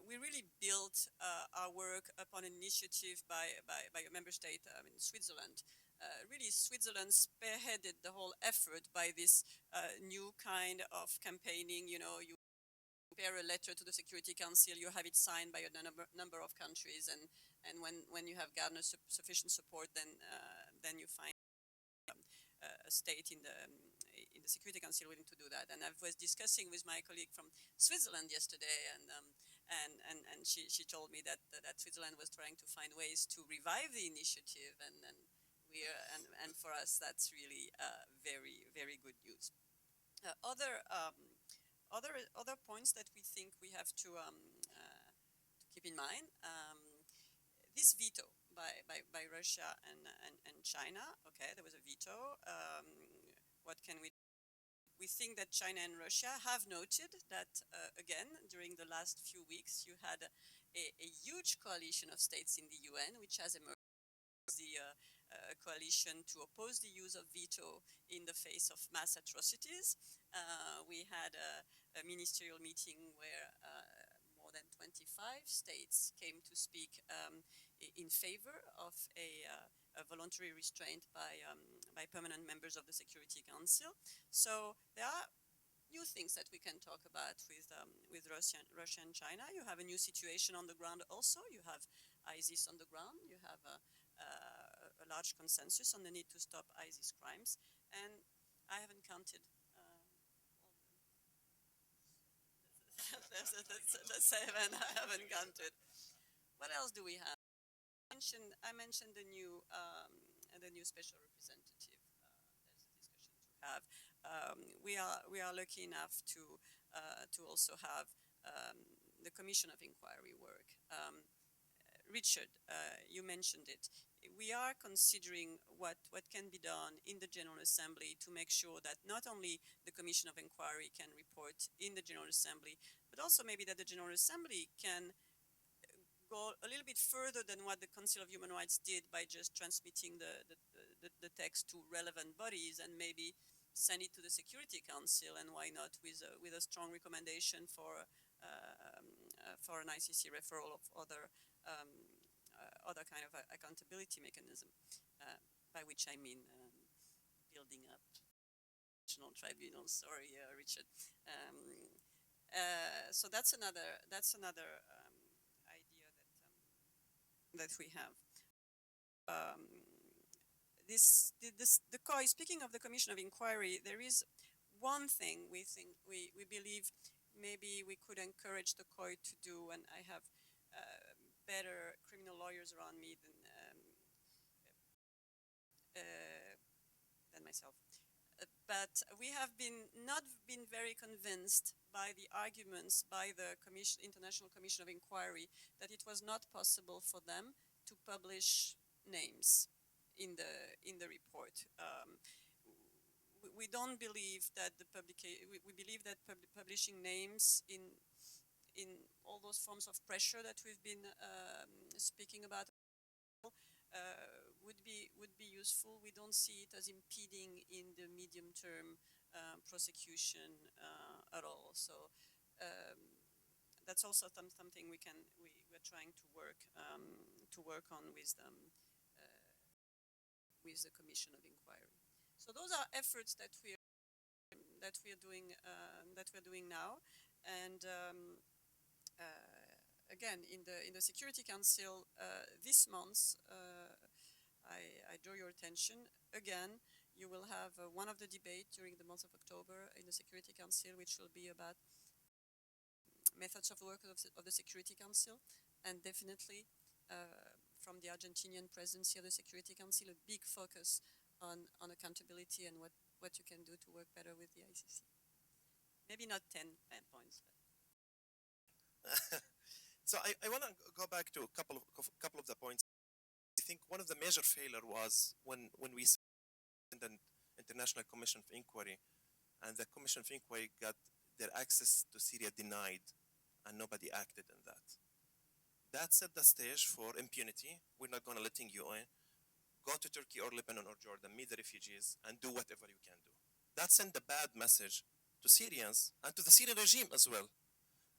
we really built our work upon an initiative by a member state, Switzerland. Really, Switzerland spearheaded the whole effort by this new kind of campaigning. You prepare a letter to the Security Council, you have it signed by a number of countries, and when you have garnered sufficient support, then you find a state in the Security Council willing to do that. And I was discussing with my colleague from Switzerland yesterday, and she told me that Switzerland was trying to find ways to revive the initiative, and for us that's really very, very good news. Other points that we think we have to keep in mind. This veto by Russia and China. Okay, there was a veto. What can we do? We think that China and Russia have noted that, again, during the last few weeks, you had a huge coalition of states in the UN, which has emerged. The coalition to oppose the use of veto in the face of mass atrocities. We had a ministerial meeting where more than 25 states came to speak in favor of a voluntary restraint by permanent members of the Security Council. So there are new things that we can talk about with Russia and China. You have a new situation on the ground also. You have ISIS on the ground. You have a large consensus on the need to stop ISIS crimes. And I haven't counted the seven. I haven't counted. What else do we have? I mentioned the new special representative. There's a discussion to have. We are lucky enough to also have the Commission of Inquiry work. Richard, you mentioned it. We are considering what can be done in the General Assembly to make sure that not only the Commission of Inquiry can report in the General Assembly, but also maybe that the General Assembly can go a little bit further than what the Council of Human Rights did by just transmitting the text to relevant bodies and maybe send it to the Security Council, and why not with a strong recommendation for an ICC referral of other kind of accountability mechanism, by which I mean building up national tribunals. Sorry, Richard. So that's another idea that we have. The COI, speaking of the Commission of Inquiry, there is one thing we believe maybe we could encourage the COI to do, and I have better criminal lawyers around me than myself. But we have not been very convinced by the arguments by the International Commission of Inquiry that it was not possible for them to publish names in the report. We don't believe that we believe that publishing names in all those forms of pressure that we've been speaking about would be useful. We don't see it as impeding in the medium term prosecution at all. So that's also something we're trying to work on with the Commission of Inquiry. So those are efforts that we're doing now, and again in the Security Council this month. I draw your attention again. You will have one of the debates during the month of October in the Security Council, which will be about methods of work of the Security Council, and definitely from the Argentinian presidency of the Security Council, a big focus on accountability and what you can do to work better with the ICC. Maybe not 10 points. So I want to go back to a couple of the points. I think one of the major failure was when we sent an International Commission of Inquiry, and the Commission of Inquiry got their access to Syria denied, and nobody acted on that. That set the stage for impunity. We're not going to letting you in. Go to Turkey or Lebanon or Jordan, meet the refugees, and do whatever you can do. That sent a bad message to Syrians and to the Syrian regime as well.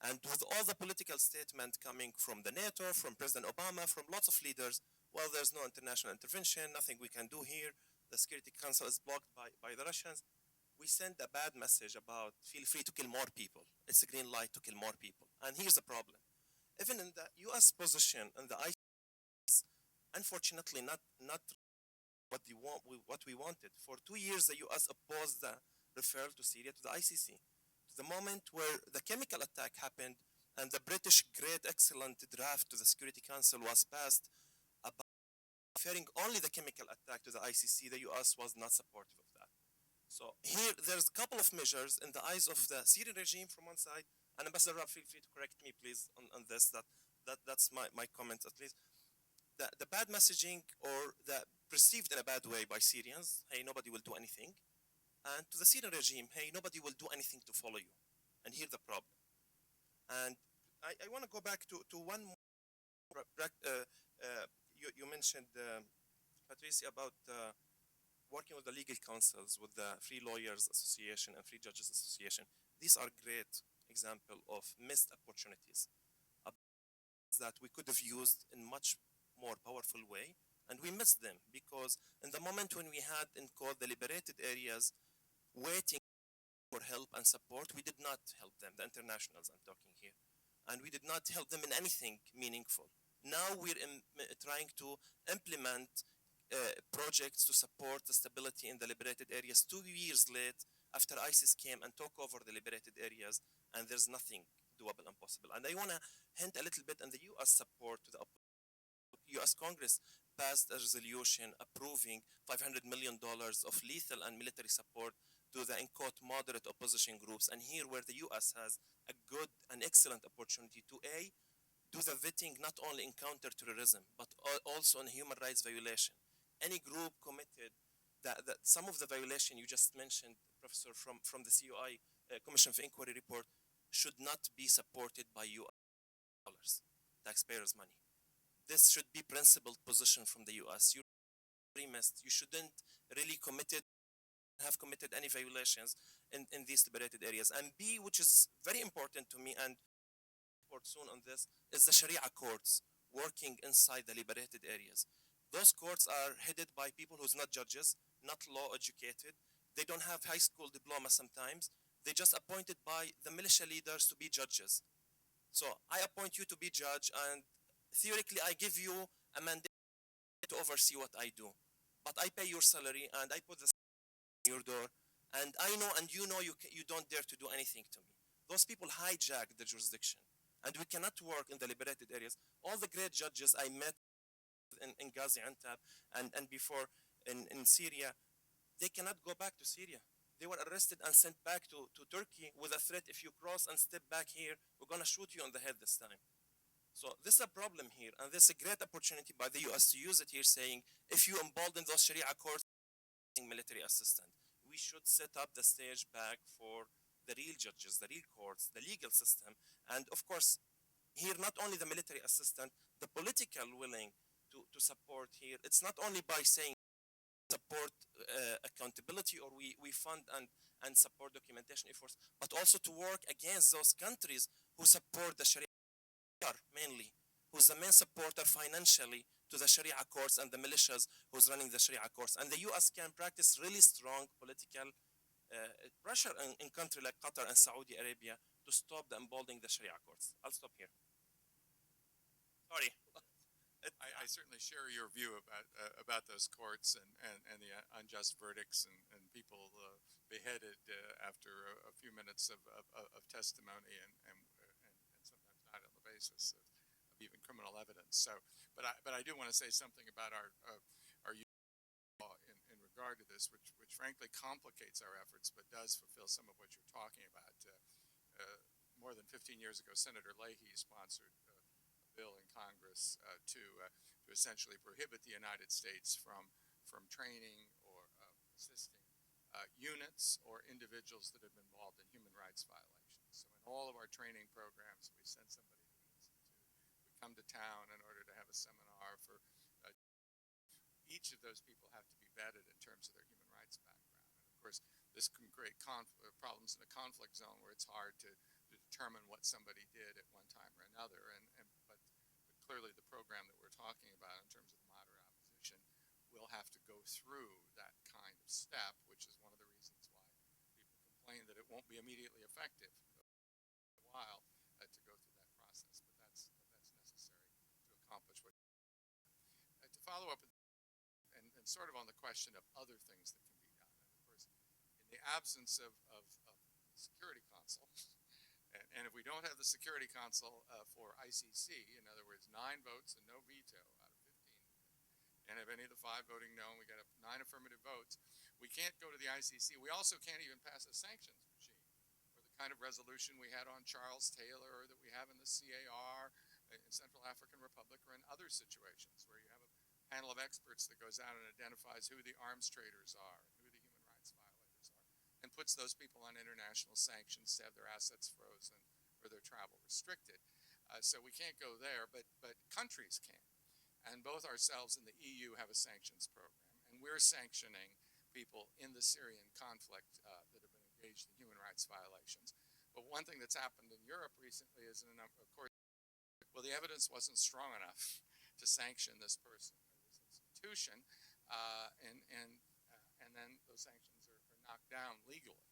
And with all the political statement coming from the NATO, from President Obama, from lots of leaders, well, there's no international intervention, nothing we can do here. The Security Council is blocked by the Russians. We send a bad message about feel free to kill more people. It's a green light to kill more people. And here's the problem. Even in the US position and the ICC, unfortunately not what we wanted. For 2 years, the US opposed the referral to Syria to the ICC. To the moment where the chemical attack happened and the British great excellent draft to the Security Council was passed about referring only the chemical attack to the ICC, the US was not supportive of that. So here, there's a couple of measures in the eyes of the Syrian regime from one side, and Ambassador Raab, feel free to correct me, please, on this. That's my comment, at least. The bad messaging, or the perceived in a bad way by Syrians, hey, nobody will do anything. And to the Syrian regime, hey, nobody will do anything to follow you. And here's the problem. And I want to go back to one more. You mentioned Patricia, about working with the legal councils, with the Free Lawyers Association and Free Judges Association. These are great example of missed opportunities that we could have used in much more powerful way, and we missed them because in the moment when we had in court the liberated areas waiting for help and support, we did not help them, the internationals I'm talking here, and we did not help them in anything meaningful. Now we're trying to implement projects to support the stability in the liberated areas 2 years late after ISIS came and took over the liberated areas, and there's nothing doable and possible. And I want to hint a little bit on the U.S. support to the U.S. Congress passed a resolution approving $500 million of lethal and military support to the in-quote moderate opposition groups. And here where the U.S. has a good and excellent opportunity to do the vetting not only in counterterrorism, but also on human rights violation. Any group committed that some of the violation you just mentioned, Professor, from the CUI Commission for Inquiry report should not be supported by US dollars, taxpayers' money. This should be principled position from the US. You shouldn't really have committed any violations in these liberated areas. And B, which is very important to me and report soon on this, is the Sharia courts working inside the liberated areas. Those courts are headed by people who's not judges, not law educated. They don't have high school diploma sometimes. They just appointed by the militia leaders to be judges. So I appoint you to be judge, and theoretically I give you a mandate to oversee what I do. But I pay your salary and I put the in your door, and I know and you know you don't dare to do anything to me. Those people hijack the jurisdiction, and we cannot work in the liberated areas. All the great judges I met in Gaziantep and before in Syria, they cannot go back to Syria. They were arrested and sent back to Turkey with a threat: if you cross and step back here, we're going to shoot you on the head this time. So this is a problem here, and this is a great opportunity by the US to use it here, saying if you embolden those Sharia courts, military assistance, we should set up the stage back for the real judges, the real courts, the legal system, and of course, here not only the military assistance, the political willing to support here. It's not only by saying support accountability, or we fund and support documentation efforts, but also to work against those countries who support the Sharia mainly, who's the main supporter financially to the Sharia courts and the militias who's running the Sharia courts. And the US can practice really strong political pressure in countries like Qatar and Saudi Arabia to stop the emboldening the Sharia courts. I'll stop here. Sorry. I certainly share your view about those courts and the unjust verdicts and people beheaded after a few minutes of testimony and sometimes not on the basis of even criminal evidence. So, but I do want to say something about our law in regard to this, which frankly complicates our efforts, but does fulfill some of what you're talking about. More than 15 years ago, Senator Leahy sponsored bill in Congress to essentially prohibit the United States from training or assisting units or individuals that have been involved in human rights violations. So in all of our training programs, we send somebody to an institute. We come to town in order to have a seminar for each of those people have to be vetted in terms of their human rights background. And of course, this can create problems in a conflict zone where it's hard to determine what somebody did at one time or another. But clearly the program that we're talking about in terms of the moderate opposition will have to go through that kind of step, which is one of the reasons why people complain that it won't be immediately effective. A while to go through that process, but that's necessary to accomplish what. To follow up and sort of on the question of other things that can be done, and of course, in the absence of Security Council. And if we don't have the Security Council for ICC, in other words, 9 votes and no veto out of 15, and if any of the 5 voting no, and we got 9 affirmative votes, we can't go to the ICC. We also can't even pass a sanctions regime, or the kind of resolution we had on Charles Taylor, or that we have in the CAR in Central African Republic, or in other situations where you have a panel of experts that goes out and identifies who the arms traders are and who the human rights violators are, and puts those people on international sanctions to have their assets frozen or their travel restricted. So we can't go there, but countries can. And both ourselves and the EU have a sanctions program, and we're sanctioning people in the Syrian conflict that have been engaged in human rights violations. But one thing that's happened in Europe recently is, of course, well, the evidence wasn't strong enough to sanction this person or this institution, and then those sanctions are knocked down legally.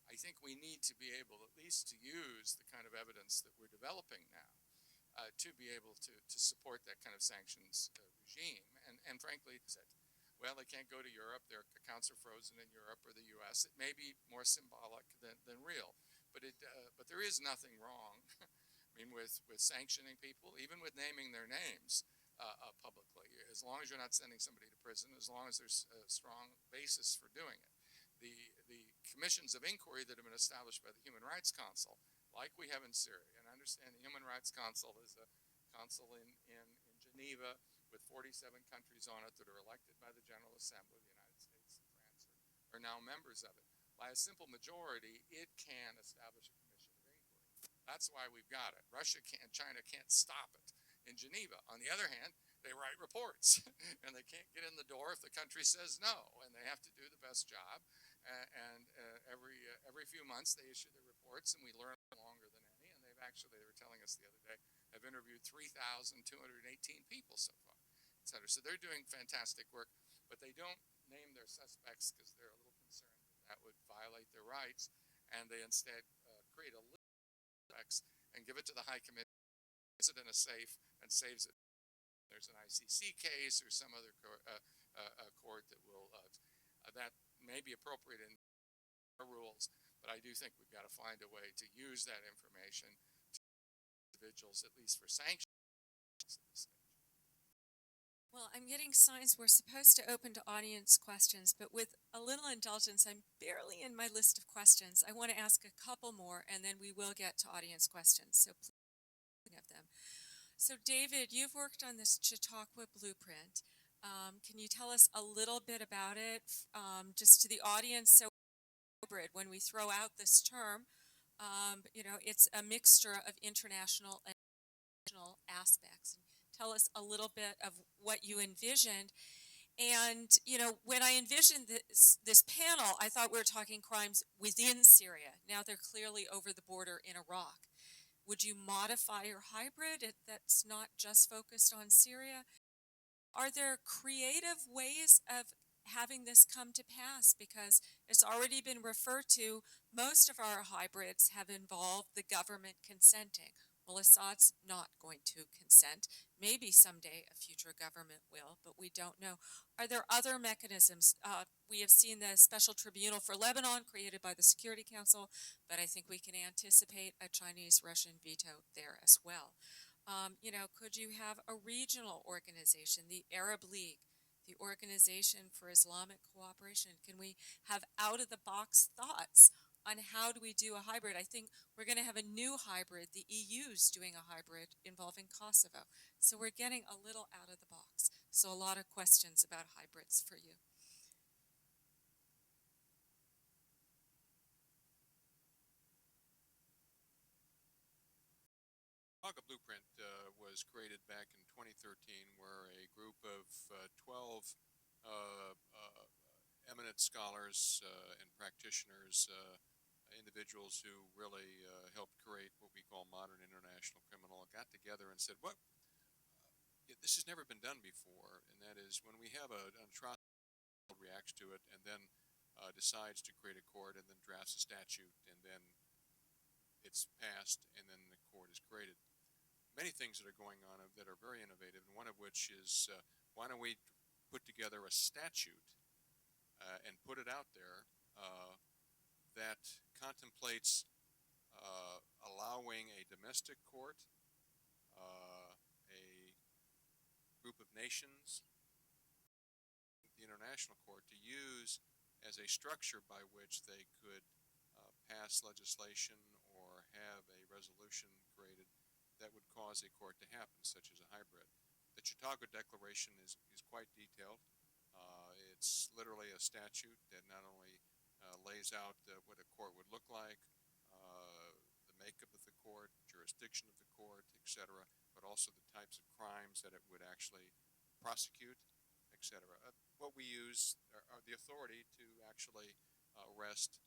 I think we need to be able at least to use the kind of evidence that we're developing now to be able to support that kind of sanctions regime. And frankly, said, well, they can't go to Europe. Their accounts are frozen in Europe or the U.S. It may be more symbolic than real, but there is nothing wrong. I mean, with sanctioning people, even with naming their names publicly, as long as you're not sending somebody to prison, as long as there's a strong basis for doing it. The commissions of inquiry that have been established by the Human Rights Council, like we have in Syria, and I understand the Human Rights Council is a council in Geneva with 47 countries on it that are elected by the General Assembly. The United States and France are now members of it. By a simple majority, it can establish a commission of inquiry. That's why we've got it. Russia and China can't stop it in Geneva. On the other hand, they write reports, and they can't get in the door if the country says no, and they have to do the best job. Every few months they issue their reports, and we learn longer than any. And they've actually, they were telling us the other day, have interviewed 3,218 people so far, etc. So they're doing fantastic work, but they don't name their suspects because they're a little concerned that would violate their rights, and they instead create a list of suspects and give it to the High Committee, puts it in a safe, and saves it. There's an ICC case or some other court that will that may be appropriate in our rules, but I do think we've got to find a way to use that information to individuals, at least for sanctions at this stage. Well, I'm getting signs we're supposed to open to audience questions, but with a little indulgence, I'm barely in my list of questions. I want to ask a couple more, and then we will get to audience questions, so please of them. So David, you've worked on this Chautauqua blueprint. Can you tell us a little bit about it, just to the audience? So when we throw out this term, it's a mixture of international and national aspects. Tell us a little bit of what you envisioned. And, when I envisioned this panel, I thought we were talking crimes within Syria. Now they're clearly over the border in Iraq. Would you modify your hybrid that's not just focused on Syria? Are there creative ways of having this come to pass? Because it's already been referred to, most of our hybrids have involved the government consenting. Well, Assad's not going to consent. Maybe someday a future government will, but we don't know. Are there other mechanisms? We have seen the special tribunal for Lebanon created by the Security Council, but I think we can anticipate a Chinese-Russian veto there as well. Could you have a regional organization, the Arab League, the Organization for Islamic Cooperation? Can we have out-of-the-box thoughts on how do we do a hybrid? I think we're going to have a new hybrid. The EU's doing a hybrid involving Kosovo. So we're getting a little out of the box. So a lot of questions about hybrids for you. Chautauqua Blueprint was created back in 2013, where a group of 12 eminent scholars and practitioners, individuals who really helped create what we call modern international criminal, got together and said, this has never been done before, and that is when we have an atrocity, reacts to it, and then decides to create a court, and then drafts a statute, and then it's passed, and then the court is created. Many things that are going on that are very innovative, and one of which is why don't we put together a statute and put it out there that contemplates allowing a domestic court, a group of nations, the international court, to use as a structure by which they could pass legislation or have a resolution created that would cause a court to happen, such as a hybrid. The Chautauqua Declaration is quite detailed. It's literally a statute that not only lays out what a court would look like, the makeup of the court, jurisdiction of the court, etc., but also the types of crimes that it would actually prosecute, etc. What we use are the authority to actually arrest,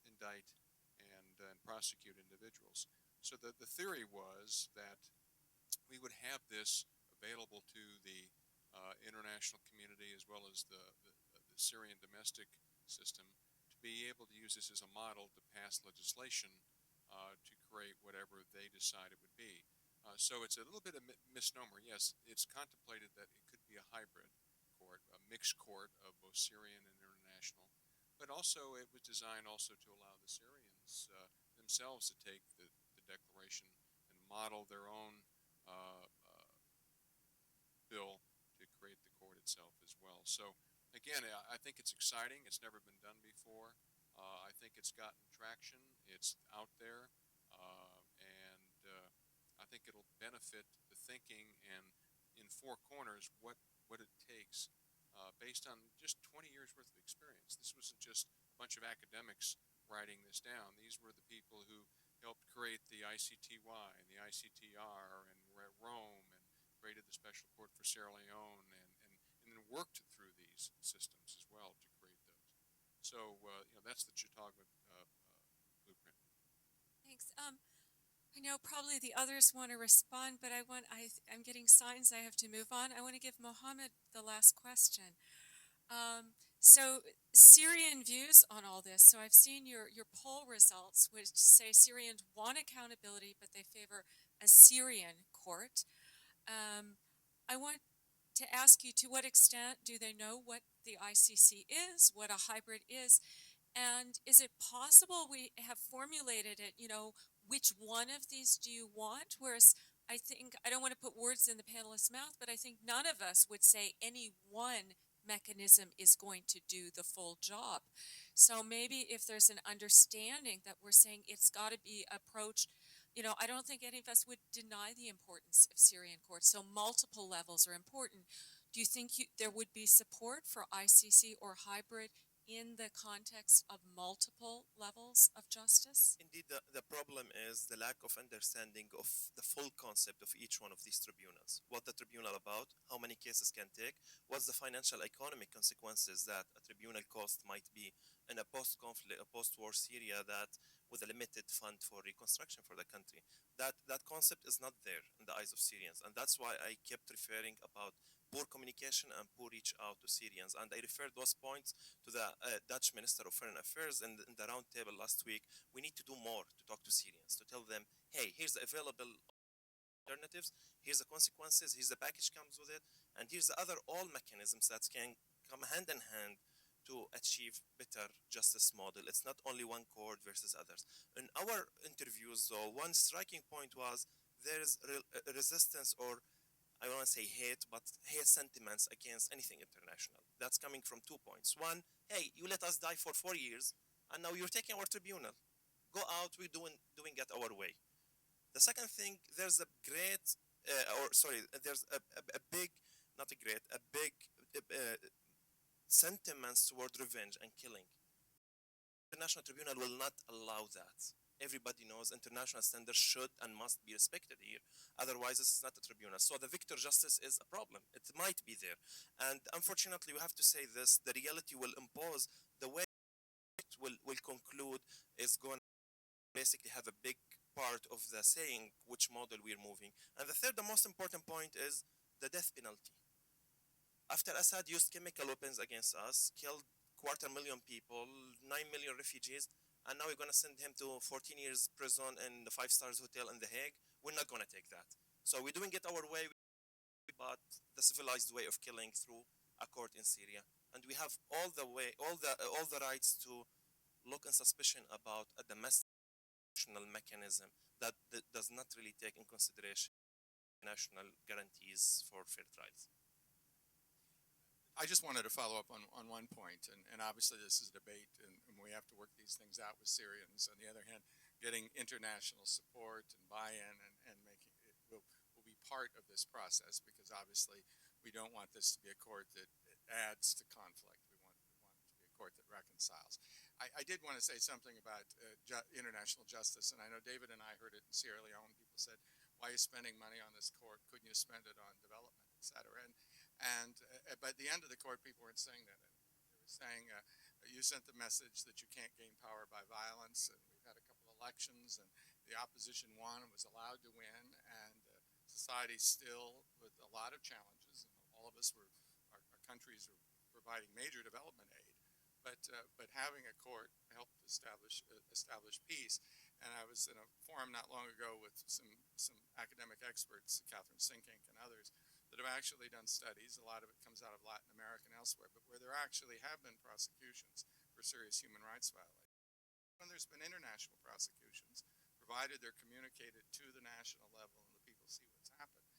indict, and prosecute individuals. So the theory was that we would have this available to the international community as well as the Syrian domestic system to be able to use this as a model to pass legislation to create whatever they decide it would be. So it's a little bit of misnomer. Yes, it's contemplated that it could be a hybrid court, a mixed court of both Syrian and international, but also it was designed also to allow the Syrians themselves to take the declaration and model their own bill to create the court itself as well. So again, I think it's exciting. It's never been done before. I think it's gotten traction. It's out there, and I think it'll benefit the thinking and in four corners what it takes based on just 20 years worth of experience. This wasn't just a bunch of academics writing this down. These were the people who helped create the ICTY and the ICTR and were at Rome and created the Special Court for Sierra Leone and then worked through these systems as well to create those. So, that's the Chautauqua blueprint. Thanks. I know probably the others want to respond, but I'm getting signs I have to move on. I want to give Mohammed the last question. So Syrian views on all this. So I've seen your poll results, which say Syrians want accountability, but they favor a Syrian court. I want to ask you, to what extent do they know what the ICC is, what a hybrid is, and is it possible we have formulated it, which one of these do you want? Whereas I think, I don't want to put words in the panelist's mouth, but I think none of us would say any one mechanism is going to do the full job. So maybe if there's an understanding that we're saying it's got to be approached, I don't think any of us would deny the importance of Syrian courts. So multiple levels are important. Do you think there would be support for ICC or hybrid in the context of multiple levels of justice? Indeed, the problem is the lack of understanding of the full concept of each one of these tribunals. What the tribunal about, how many cases can take, what's the financial economic consequences that a tribunal cost might be in a post-conflict, a post-war Syria that with a limited fund for reconstruction for the country. That concept is not there in the eyes of Syrians, and that's why I kept referring about poor communication and poor reach out to Syrians. And I referred those points to the Dutch Minister of Foreign Affairs in the round table last week. We need to do more to talk to Syrians, to tell them, hey, here's the available alternatives, here's the consequences, here's the package comes with it, and here's the other all mechanisms that can come hand in hand to achieve better justice model. It's not only one court versus others. In our interviews, though, one striking point was there is resistance, or I don't want to say hate, but hate sentiments against anything international. That's coming from 2 points. One, hey, you let us die for 4 years, and now you're taking our tribunal. Go out, we're doing it our way. The second thing, there's a great, there's a big, not a great, a big sentiments toward revenge and killing. International tribunal will not allow that. Everybody knows international standards should and must be respected here. Otherwise, it's not a tribunal. So the victor justice is a problem. It might be there. And unfortunately, we have to say this, the reality will impose the way it will conclude is going to basically have a big part of the saying which model we're moving. And the third, the most important point is the death penalty. After Assad used chemical weapons against us, killed 250,000 people, 9 million refugees, and now we're going to send him to 14 years prison in the 5 stars hotel in The Hague. We're not going to take that. So we're doing it our way, but the civilized way of killing through a court in Syria. And we have all the rights to look in suspicion about a domestic mechanism that does not really take in consideration national guarantees for fair trials. I just wanted to follow up on one point, and obviously this is a debate, and we have to work these things out with Syrians. On the other hand, getting international support and buy-in and making it will be part of this process, because obviously we don't want this to be a court that adds to conflict. We want it to be a court that reconciles. I did want to say something about international justice, and I know David and I heard it in Sierra Leone. People said, why are you spending money on this court? Couldn't you spend it on development, et cetera? And And by the end of the court, people weren't saying that anymore. They were saying, you sent the message that you can't gain power by violence, and we've had a couple of elections, and the opposition won and was allowed to win, and society still, with a lot of challenges, and all of us our countries were providing major development aid, but having a court helped establish peace. And I was in a forum not long ago with some academic experts, Catherine Sinkink and others, that have actually done studies. A lot of it comes out of Latin America and elsewhere, but where there actually have been prosecutions for serious human rights violations. When there's been international prosecutions, provided they're communicated to the national level and the people see what's happened,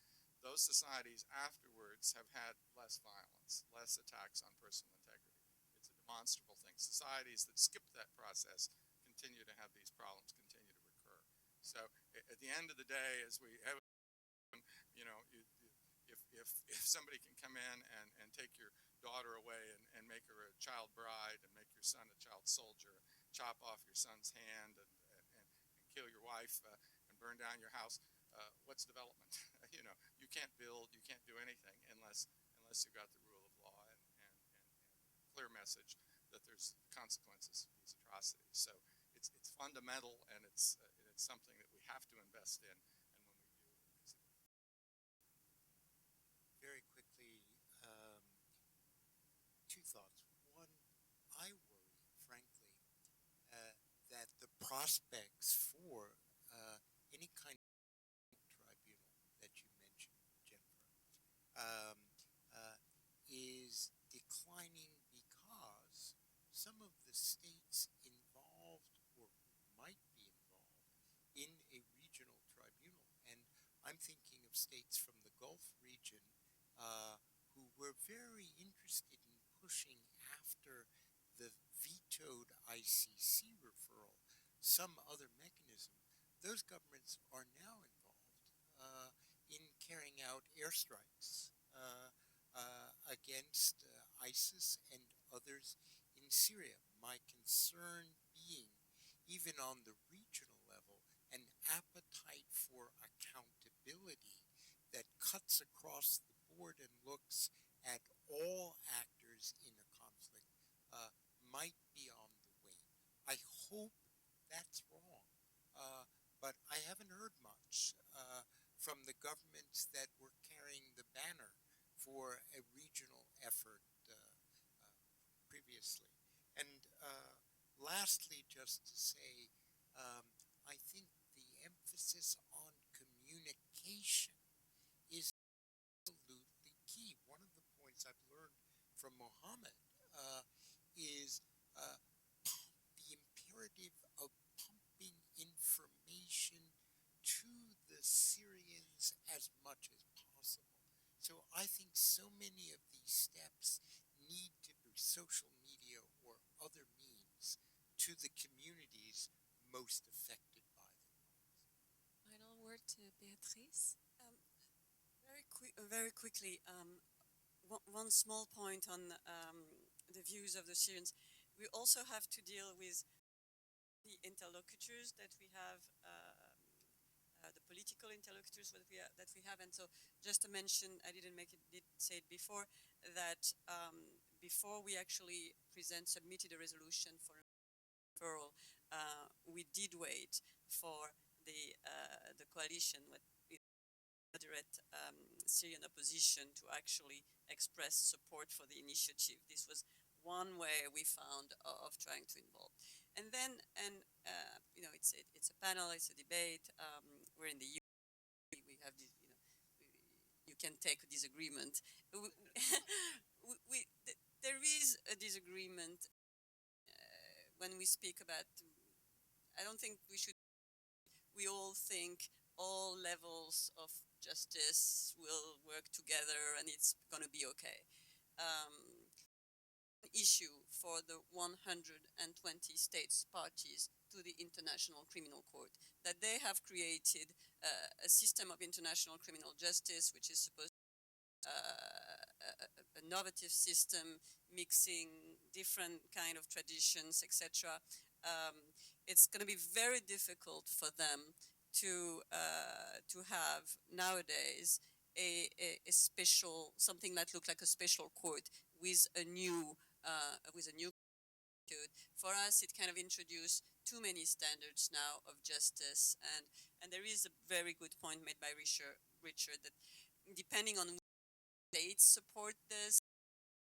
those societies afterwards have had less violence, less attacks on personal integrity. It's a demonstrable thing. Societies that skip that process continue to have these problems, continue to recur. So at the end of the day, as we have, you know, if somebody can come in and take your daughter away and make her a child bride and make your son a child soldier, chop off your son's hand and kill your wife and burn down your house, what's development? You know, you can't build, you can't do anything unless you've got the rule of law and clear message that there's consequences for these atrocities. So it's fundamental, and it's something that we have to invest in. Very quickly, two thoughts. One, I worry, frankly, that the prospects for any kind of tribunal that you mentioned, Jennifer, is declining because some of the states involved or might be involved in a regional tribunal, and I'm thinking of states from the Gulf region who were very interested in pushing after the vetoed ICC referral, some other mechanism. Those governments are now involved in carrying out airstrikes against ISIS and others in Syria. My concern being, even on the regional level, an appetite for accountability that cuts across the board and looks at all actors in a conflict might be on the wane. I hope that's wrong, but I haven't heard much from the governments that were carrying the banner for a regional effort previously. And lastly, just to say, I think the emphasis on communication is absolutely key. One of the points I've learned from Mohammed is the imperative of pumping information to the Syrians as much as possible. So I think so many of these steps need to be social media or other means to the communities most affected by them. Final word to Beatrice. Very quickly, one small point on the views of the Syrians. We also have to deal with the interlocutors that we have, the political interlocutors that we have. And so, just to mention, I didn't say it before, that before we actually submitted a resolution for referral, we did wait for the coalition with moderate Syrian opposition to actually express support for the initiative. This was one way we found of trying to involve. And then, you know, it's a panel, it's a debate. We're in the UK. We have this, you know, you can take a disagreement. There is a disagreement when we speak about. I don't think we should. We all think all levels of justice will work together and it's going to be okay. Issue for the 120 states parties to the International Criminal Court, that they have created a system of international criminal justice which is supposed to be an innovative system mixing different kind of traditions, etc. It's going to be very difficult for them to have nowadays a special, something that looked like a special court with a new code. For us, it kind of introduced too many standards now of justice, and there is a very good point made by Richard that depending on which states support this,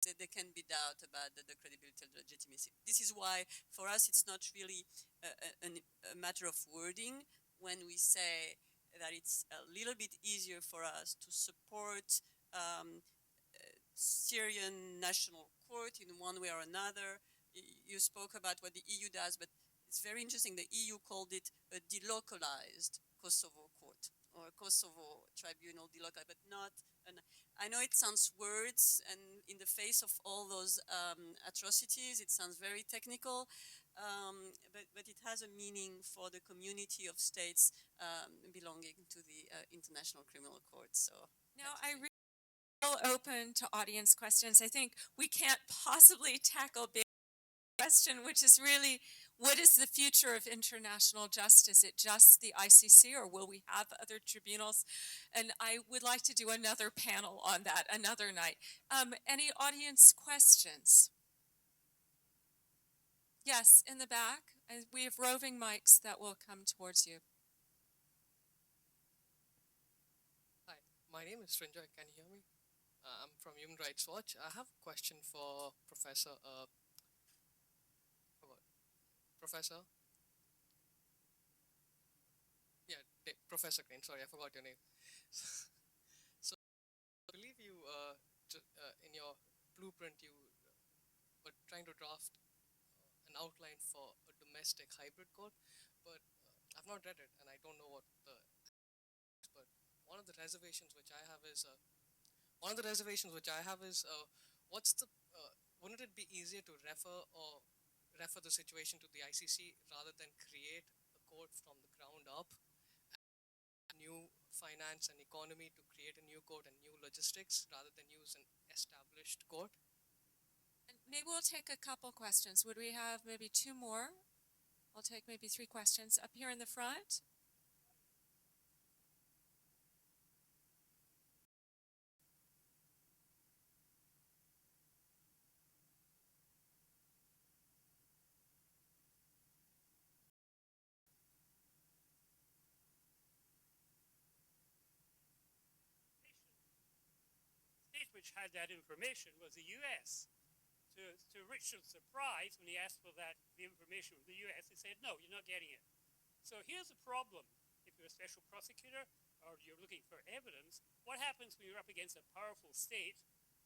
there can be doubt about the credibility and legitimacy. This is why, for us, it's not really a matter of wording when we say that it's a little bit easier for us to support Syrian National Court in one way or another. You spoke about what the EU does, but it's very interesting. The EU called it a delocalized Kosovo court or a Kosovo tribunal delocalized, but not an. I know it sounds words, and in the face of all those atrocities, it sounds very technical, but it has a meaning for the community of states belonging to the International Criminal Court. So Now, I really open to audience questions. I think we can't possibly tackle big question, which is really, what is the future of international justice? Is it just the ICC, or will we have other tribunals? And I would like to do another panel on that another night. Any audience questions? Yes, in the back. We have roving mics that will come towards you. Hi, my name is Srinjoy. Can you hear me? I'm from Human Rights Watch. I have a question for Professor. Professor? Yeah, Professor Crane. Sorry, I forgot your name. So, I believe you, in your blueprint, you were trying to draft an outline for a domestic hybrid court, but I've not read it, and I don't know what the. But one of the reservations which I have is, what's the? Wouldn't it be easier to refer the situation to the ICC rather than create a court from the ground up, new finance and economy to create a new court and new logistics rather than use an established court? And maybe we'll take a couple questions. Would we have maybe two more? I'll take maybe three questions up here in the front. Which had that information was the U.S. To Richard's surprise, when he asked for the information from the U.S., they said, no, you're not getting it. So here's the problem. If you're a special prosecutor or you're looking for evidence, what happens when you're up against a powerful state,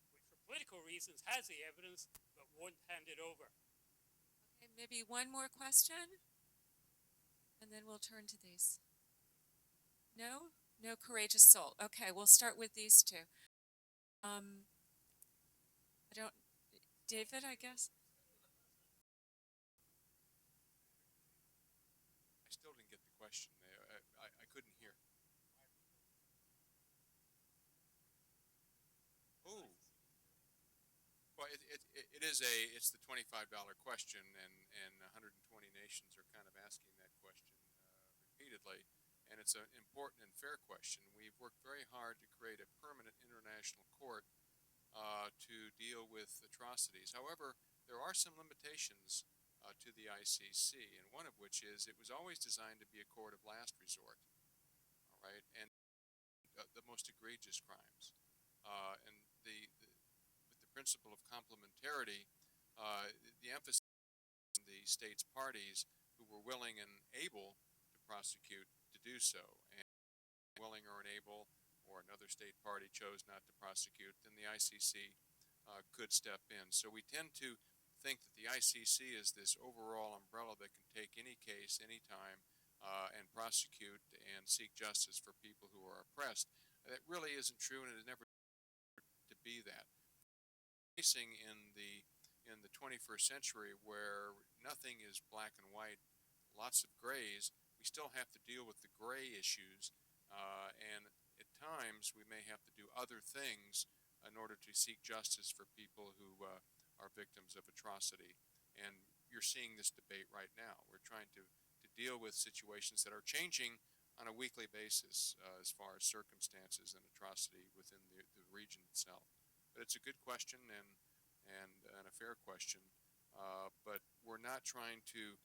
which for political reasons has the evidence, but won't hand it over? Okay, maybe one more question, and then we'll turn to these. No? No courageous soul. Okay, we'll start with these two. David, I guess? I still didn't get the question. I couldn't hear. Oh. Well, it's the $25 question, and 120 nations are kind of asking that question repeatedly, and it's an important and fair question. We've worked very hard to create a permanent international court to deal with atrocities. However, there are some limitations to the ICC, and one of which is it was always designed to be a court of last resort, all right, and the most egregious crimes. And with the principle of complementarity, the emphasis on the state's parties who were willing and able to prosecute to do so, and willing or unable, or another state party chose not to prosecute, then the ICC could step in. So we tend to think that the ICC is this overall umbrella that can take any case, anytime, and prosecute and seek justice for people who are oppressed. That really isn't true, and it is never to be that. Facing in the 21st century, where nothing is black and white, lots of grays, we still have to deal with the gray issues, and at times we may have to do other things in order to seek justice for people who are victims of atrocity. And you're seeing this debate right now. We're trying to deal with situations that are changing on a weekly basis as far as circumstances and atrocity within the region itself. But it's a good question and a fair question. But we're not trying to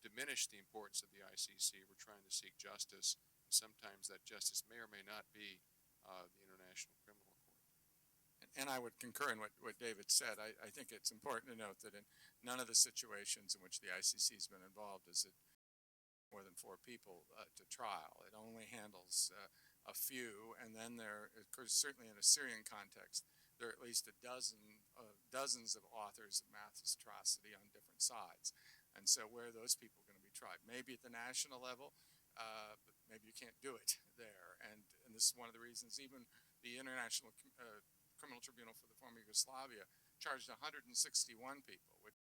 diminish the importance of the ICC. We're trying to seek justice. Sometimes that justice may or may not be the International Criminal Court. And I would concur in what David said. I think it's important to note that in none of the situations in which the ICC has been involved is it more than 4 people to trial. It only handles a few, and then there, of course, certainly in a Syrian context, there are at least dozens of authors of mass atrocity on different sides. And so where are those people going to be tried? Maybe at the national level, but maybe you can't do it there. And this is one of the reasons even the International Criminal Tribunal for the former Yugoslavia charged 161 people, which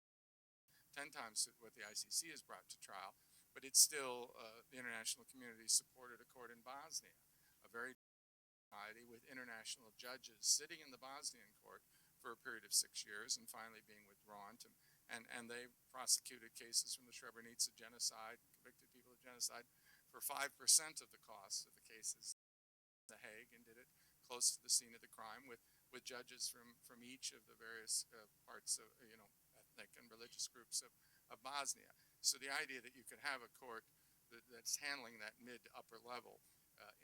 10 times what the ICC has brought to trial. But it's still, the international community supported a court in Bosnia, a very society with international judges sitting in the Bosnian court for a period of 6 years and finally being withdrawn. And they prosecuted cases from the Srebrenica genocide, convicted people of genocide for 5% of the cost of the cases in The Hague, and did it close to the scene of the crime with judges from each of the various parts of, ethnic and religious groups of Bosnia. So the idea that you could have a court that's handling that mid to upper level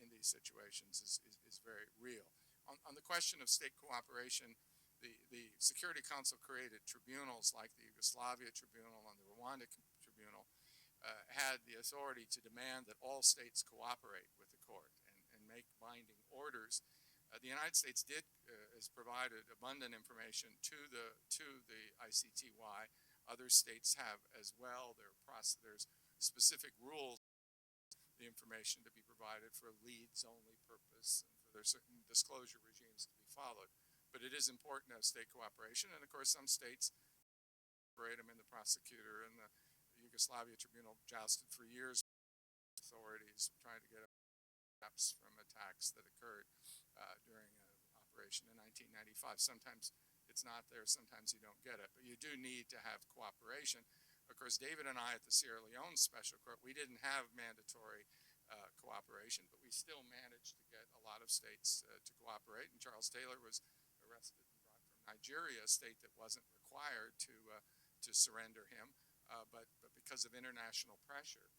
in these situations is very real. On the question of state cooperation, the Security Council created tribunals like the Yugoslavia Tribunal and the Rwanda Tribunal had the authority to demand that all states cooperate with the court and make binding orders. The United States has provided abundant information to the ICTY. Other states have as well. There's specific rules, the information to be provided for leads-only purpose, and for there's certain disclosure regimes to be followed. But it is important to have state cooperation, and of course some states operate them in the prosecutor, and the Yugoslavia Tribunal jousted for years with authorities trying to get maps from attacks that occurred during an operation in 1995. Sometimes it's not there, sometimes you don't get it, but you do need to have cooperation. Of course, David and I at the Sierra Leone Special Court, we didn't have mandatory cooperation, but we still managed to get a lot of states to cooperate, and Charles Taylor was arrested and brought from Nigeria, a state that wasn't required to surrender him, but because of international pressure,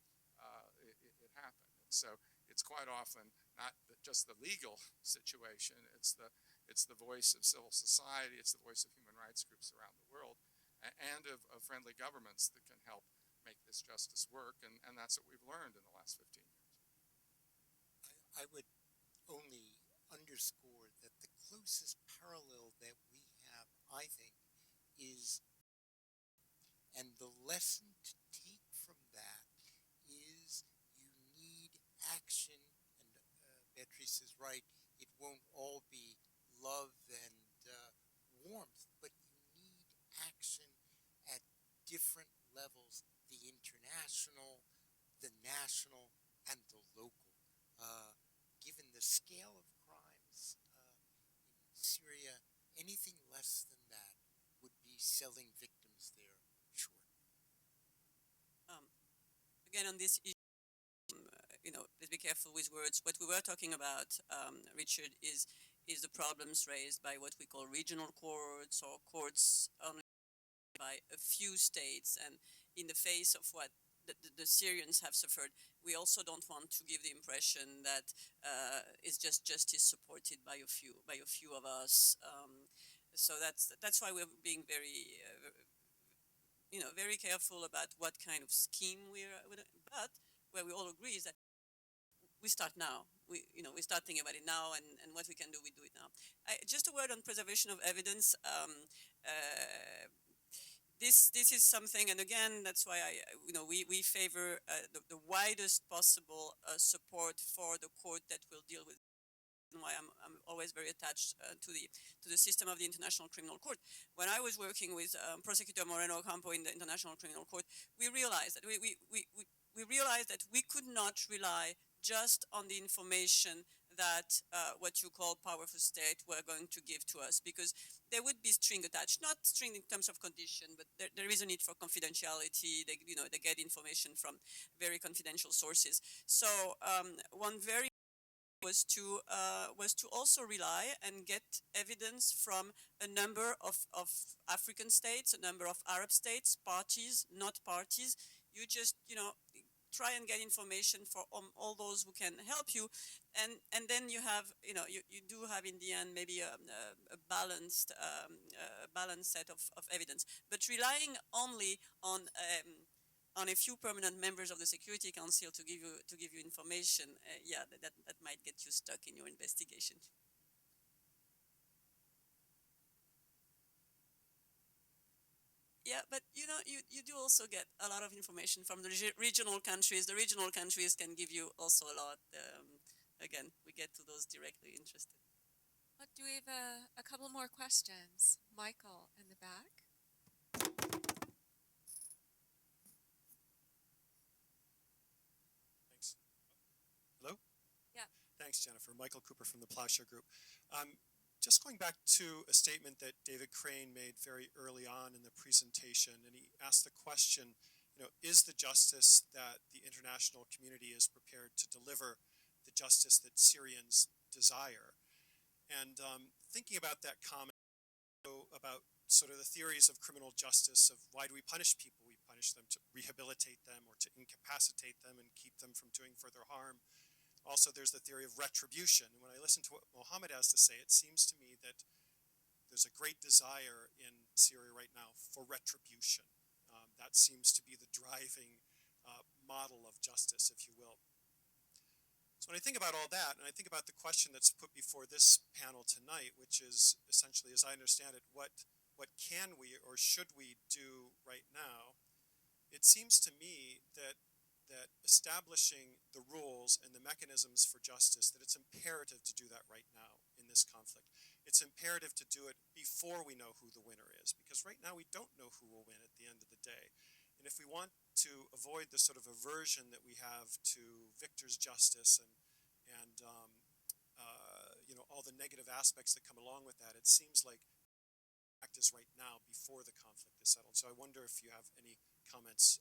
it happened. And so it's quite often not just the legal situation, it's the voice of civil society, it's the voice of human rights groups around the world, and of friendly governments that can help make this justice work, and that's what we've learned in the last 15 years. I would only underscore that the closest parallel that we have, I think, is, and the lesson to take from that is you need action, and Beatrice is right, it won't all be love and warmth, but you need action at different levels, the international, the national, and the local. Given the scale of crimes in Syria, anything less than that would be selling victims there short. Again, on this issue, let's be careful with words. What we were talking about, Richard, is the problems raised by what we call regional courts or courts only by a few states, and in the face of what the Syrians have suffered, we also don't want to give the impression that it's just justice supported by a few of us. So that's why we're being very, very careful about what kind of scheme but where we all agree is that we start now. We start thinking about it now, and what we can do, we do it now. Just a word on preservation of evidence. This is something, and again, that's why we favor the widest possible support for the court that will deal with. And why I'm always very attached to the system of the International Criminal Court. When I was working with Prosecutor Moreno Ocampo in the International Criminal Court, we realized that we could not rely just on the information that what you call powerful state were going to give to us, because there would be string attached, not string in terms of condition, but there is a need for confidentiality. They get information from very confidential sources. So one very was to also rely and get evidence from a number of African states, a number of Arab states, parties, not parties. You just try and get information for all those who can help you, and then you have you do have in the end maybe a balanced set of evidence, but relying only on a few permanent members of the Security Council to give you information, yeah, that might get you stuck in your investigation. Yeah, but you do also get a lot of information from the regional countries. The regional countries can give you also a lot. Again, we get to those directly interested. Do we have a couple more questions? Michael in the back. Thanks. Hello? Yeah. Thanks, Jennifer. Michael Cooper from the Plowshare Group. Just going back to a statement that David Crane made very early on in the presentation, and he asked the question, is the justice that the international community is prepared to deliver the justice that Syrians desire? And thinking about that comment, about sort of the theories of criminal justice, of why do we punish people? We punish them to rehabilitate them or to incapacitate them and keep them from doing further harm. Also, there's the theory of retribution. And when I listen to what Mohammed has to say, it seems to me that there's a great desire in Syria right now for retribution. That seems to be the driving model of justice, if you will. So when I think about all that, and I think about the question that's put before this panel tonight, which is essentially, as I understand it, what can we or should we do right now? It seems to me that establishing the rules and the mechanisms for justice, that it's imperative to do that right now in this conflict. It's imperative to do it before we know who the winner is, because right now we don't know who will win at the end of the day. And if we want to avoid the sort of aversion that we have to victor's justice and all the negative aspects that come along with that, it seems like practice right now before the conflict is settled. So I wonder if you have any comments.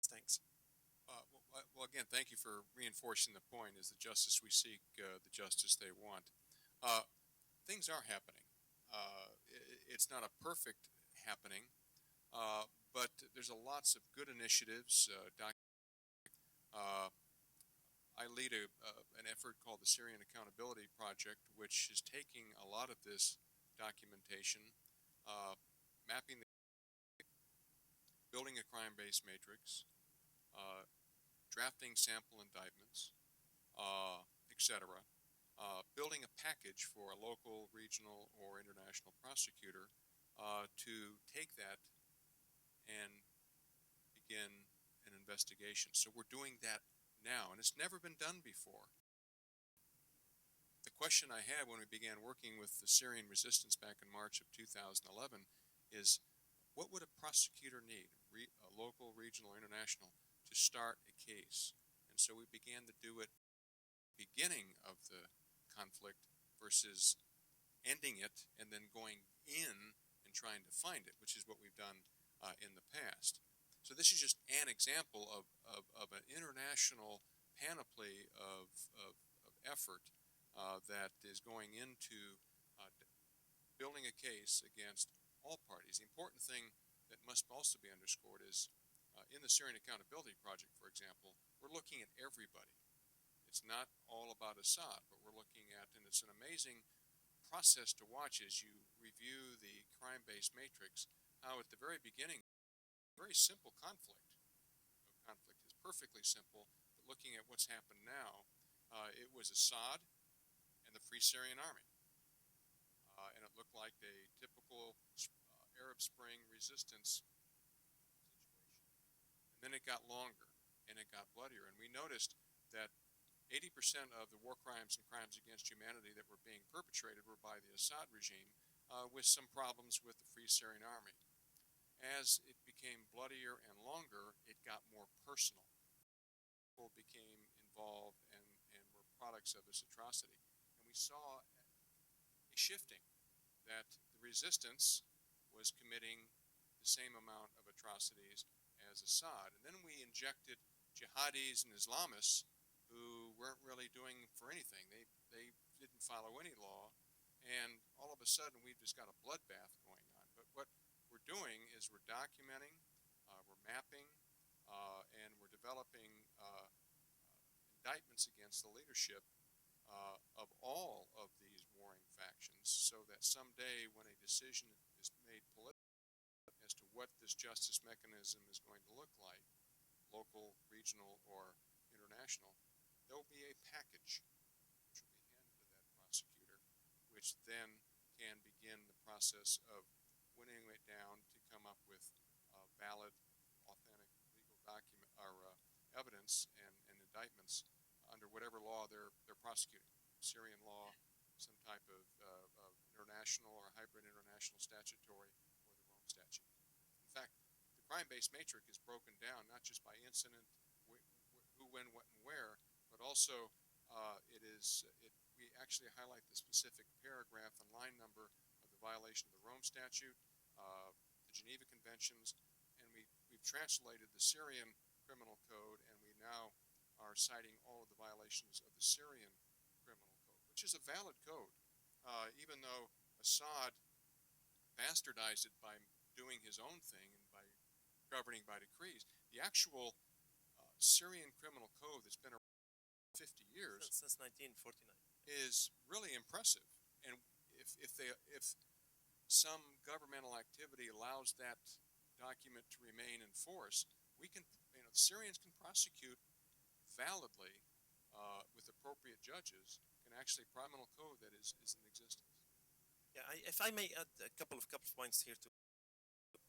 Thanks. Well, again, thank you for reinforcing the point. Is the justice we seek the justice they want? Things are happening. It's not a perfect happening, but there's lots of good initiatives. I lead an effort called the Syrian Accountability Project, which is taking a lot of this documentation, mapping, building a crime-based matrix, drafting sample indictments, etc., building a package for a local, regional, or international prosecutor to take that and begin an investigation. So we're doing that now, and it's never been done before. The question I had when we began working with the Syrian resistance back in March of 2011 is, what would a prosecutor need, a local, regional, or international, to start a case? And so we began to do it beginning of the conflict versus ending it and then going in and trying to find it, which is what we've done in the past. So this is just an example of an international panoply of effort that is going into building a case against all parties. The important thing that must also be underscored is in the Syrian Accountability Project, for example, we're looking at everybody. It's not all about Assad, but we're looking at, and it's an amazing process to watch as you review the crime-based matrix, how at the very beginning, very simple conflict is perfectly simple, but looking at what's happened now, it was Assad and the Free Syrian Army. And it looked like a typical Arab Spring resistance situation. And then it got longer, and it got bloodier, and we noticed that 80% of the war crimes and crimes against humanity that were being perpetrated were by the Assad regime, with some problems with the Free Syrian Army. As it became bloodier and longer, it got more personal. People became involved and were products of this atrocity. And we saw a shifting, that the resistance was committing the same amount of atrocities as Assad. And then we injected jihadis and Islamists who weren't really doing for anything. They didn't follow any law, and all of a sudden we've just got a bloodbath going on. But what we're doing is we're documenting, we're mapping, and we're developing indictments against the leadership of all of these warring factions, so that someday when a decision is made politically as to what this justice mechanism is going to look like, local, regional, or international, there'll be a package which will be handed to that prosecutor, which then can begin the process of winning it down to come up with valid, authentic legal document or evidence and indictments under whatever law they're prosecuting. Syrian law, some type of international or hybrid international statutory, or the Rome Statute. In fact, the crime-based matrix is broken down not just by incident, who, when, what, and where, but also we actually highlight the specific paragraph and line number of the violation of the Rome Statute, the Geneva Conventions, and we've translated the Syrian criminal code, and we now are citing all of the violations of the Syrian criminal code, which is a valid code, even though Assad bastardized it by doing his own thing and by governing by decrees. The actual Syrian criminal code that's been around 50 years since 1949 is really impressive. And if some governmental activity allows that document to remain in force, Syrians can prosecute validly with appropriate judges, can actually criminal code that is in existence. Yeah, if I may add a couple of points here to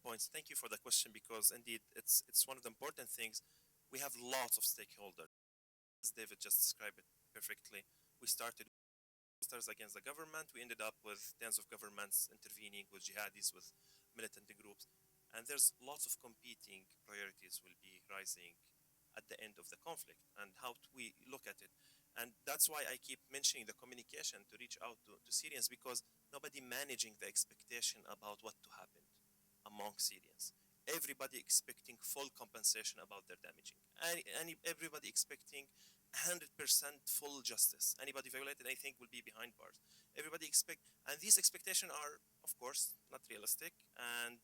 points. Thank you for the question, because indeed it's one of the important things. We have lots of stakeholders, as David just described it perfectly. We started against the government. We ended up with tens of governments intervening, with jihadis, with militant groups, and there's lots of competing priorities will be rising at the end of the conflict, and how we look at it. And that's why I keep mentioning the communication to reach out to Syrians, because nobody managing the expectation about what to happen among Syrians. Everybody expecting full compensation about their damaging. Everybody expecting 100% full justice. Anybody violated anything will be behind bars. Everybody and these expectations are, of course, not realistic, and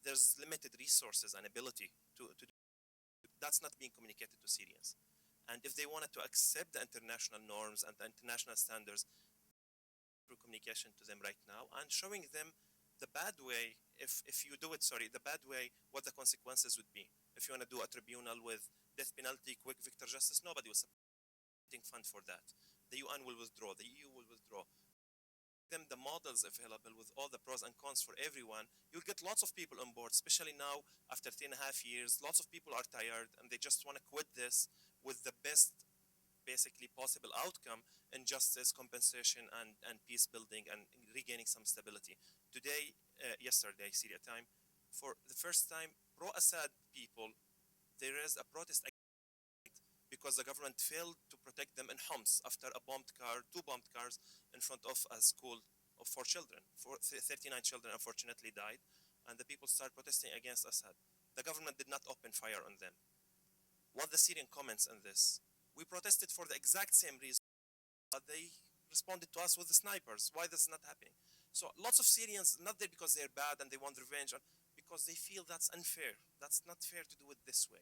there's limited resources and ability to do. That's not being communicated to Syrians. And if they wanted to accept the international norms and the international standards, through communication to them right now and showing them the bad way, if you do it, the bad way, what the consequences would be. If you want to do a tribunal with death penalty, quick victor justice, nobody was supporting fund for that. The UN will withdraw, the EU will withdraw. Them the models available with all the pros and cons for everyone, you'll get lots of people on board, especially now after 3.5 years. Lots of people are tired and they just want to quit this with the best basically possible outcome in justice, compensation, and peace building, and regaining some stability. Today, yesterday, Syria time, for the first time, pro-Assad people, there is a protest because the government failed to protect them in Homs after two bombed cars in front of a school for children. 39 children unfortunately died, and the people started protesting against Assad. The government did not open fire on them. What the Syrian comments on this? We protested for the exact same reason, but they responded to us with the snipers. Why this is not happening? So lots of Syrians, not there because they're bad and they want revenge, because they feel that's unfair. That's not fair to do it this way.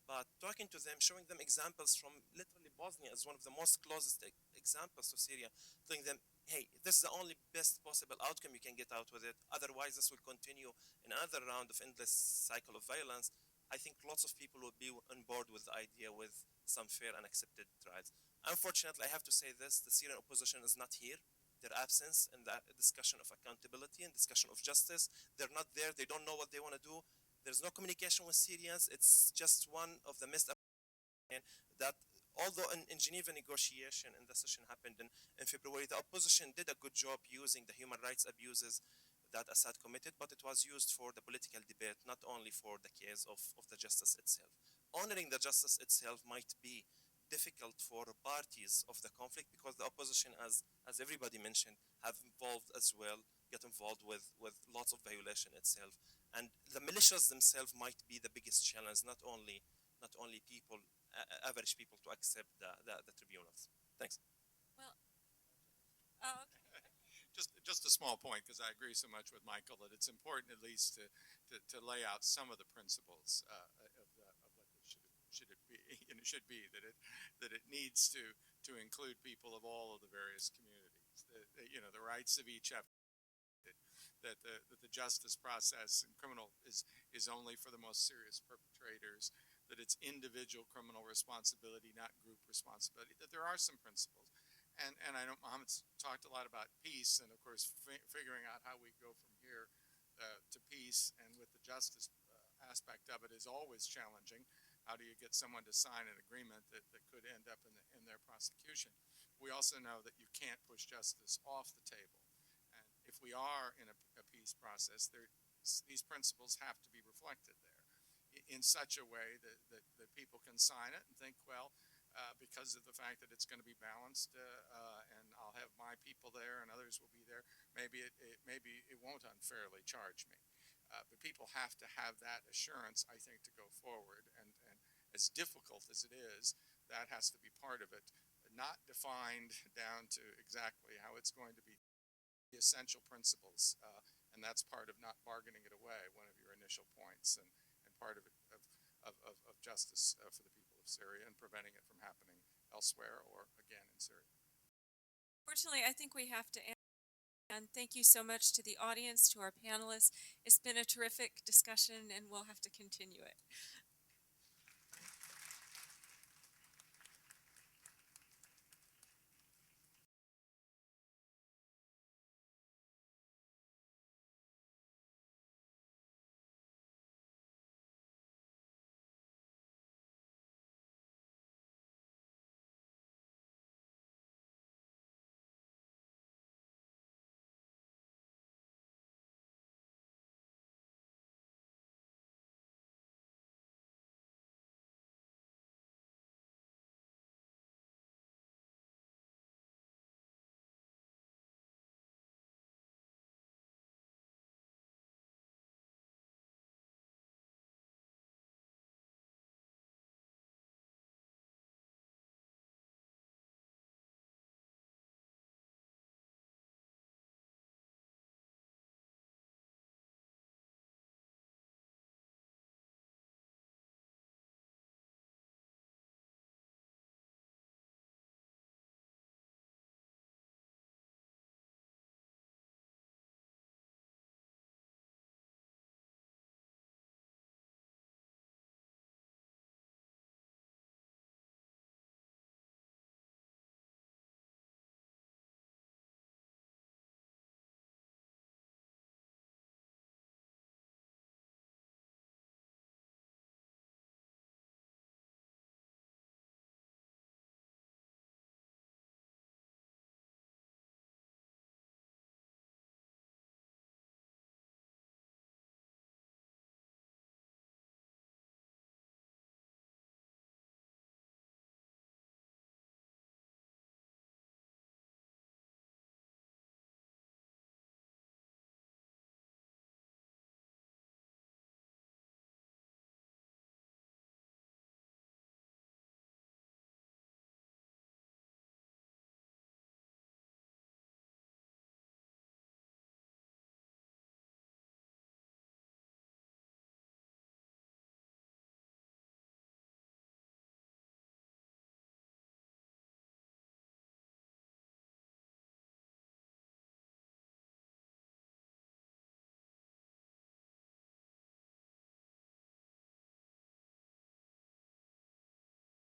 But talking to them, showing them examples from literally Bosnia as one of the most closest examples to Syria, telling them, hey, this is the only best possible outcome you can get out with it. Otherwise, this will continue in another round of endless cycle of violence. I think lots of people will be on board with the idea with some fair and accepted trials. Unfortunately, I have to say this, the Syrian opposition is not here. Their absence in the discussion of accountability and discussion of justice, they're not there. They don't know what they want to do. There's no communication with Syrians. It's just one of the missed that although in Geneva negotiation and the session happened in February, the opposition did a good job using the human rights abuses that Assad committed, but it was used for the political debate, not only for the case of the justice itself. Honoring the justice itself might be difficult for parties of the conflict because the opposition, as everybody mentioned, have involved as well, get involved with lots of violation itself. And the militias themselves might be the biggest challenge, not only people, average people, to accept the tribunals. Thanks. Well, oh, okay. Just a small point, because I agree so much with Michael that it's important at least to lay out some of the principles of what this should be that it needs to include people of all of the various communities. The rights of each have that the justice process in criminal is only for the most serious perpetrators, that it's individual criminal responsibility, not group responsibility, that there are some principles. And I know Mohammed's talked a lot about peace, and of course figuring out how we go from here to peace, and with the justice aspect of it is always challenging. How do you get someone to sign an agreement that could end up in their prosecution? We also know that you can't push justice off the table. And if we are in a peace process, these principles have to be reflected there in such a way that people can sign it and think, well, because of the fact that it's going to be balanced, and I'll have my people there and others will be there. Maybe it won't unfairly charge me, but people have to have that assurance, I think, to go forward. And as difficult as it is, that has to be part of it, not defined down to exactly how it's going to be. The essential principles, and that's part of not bargaining it away. One of your initial points, and part of it of justice for the people of Syria and preventing it from happening elsewhere or again in Syria. Fortunately, I think we have to end. And thank you so much to the audience, to our panelists. It's been a terrific discussion, and we'll have to continue it.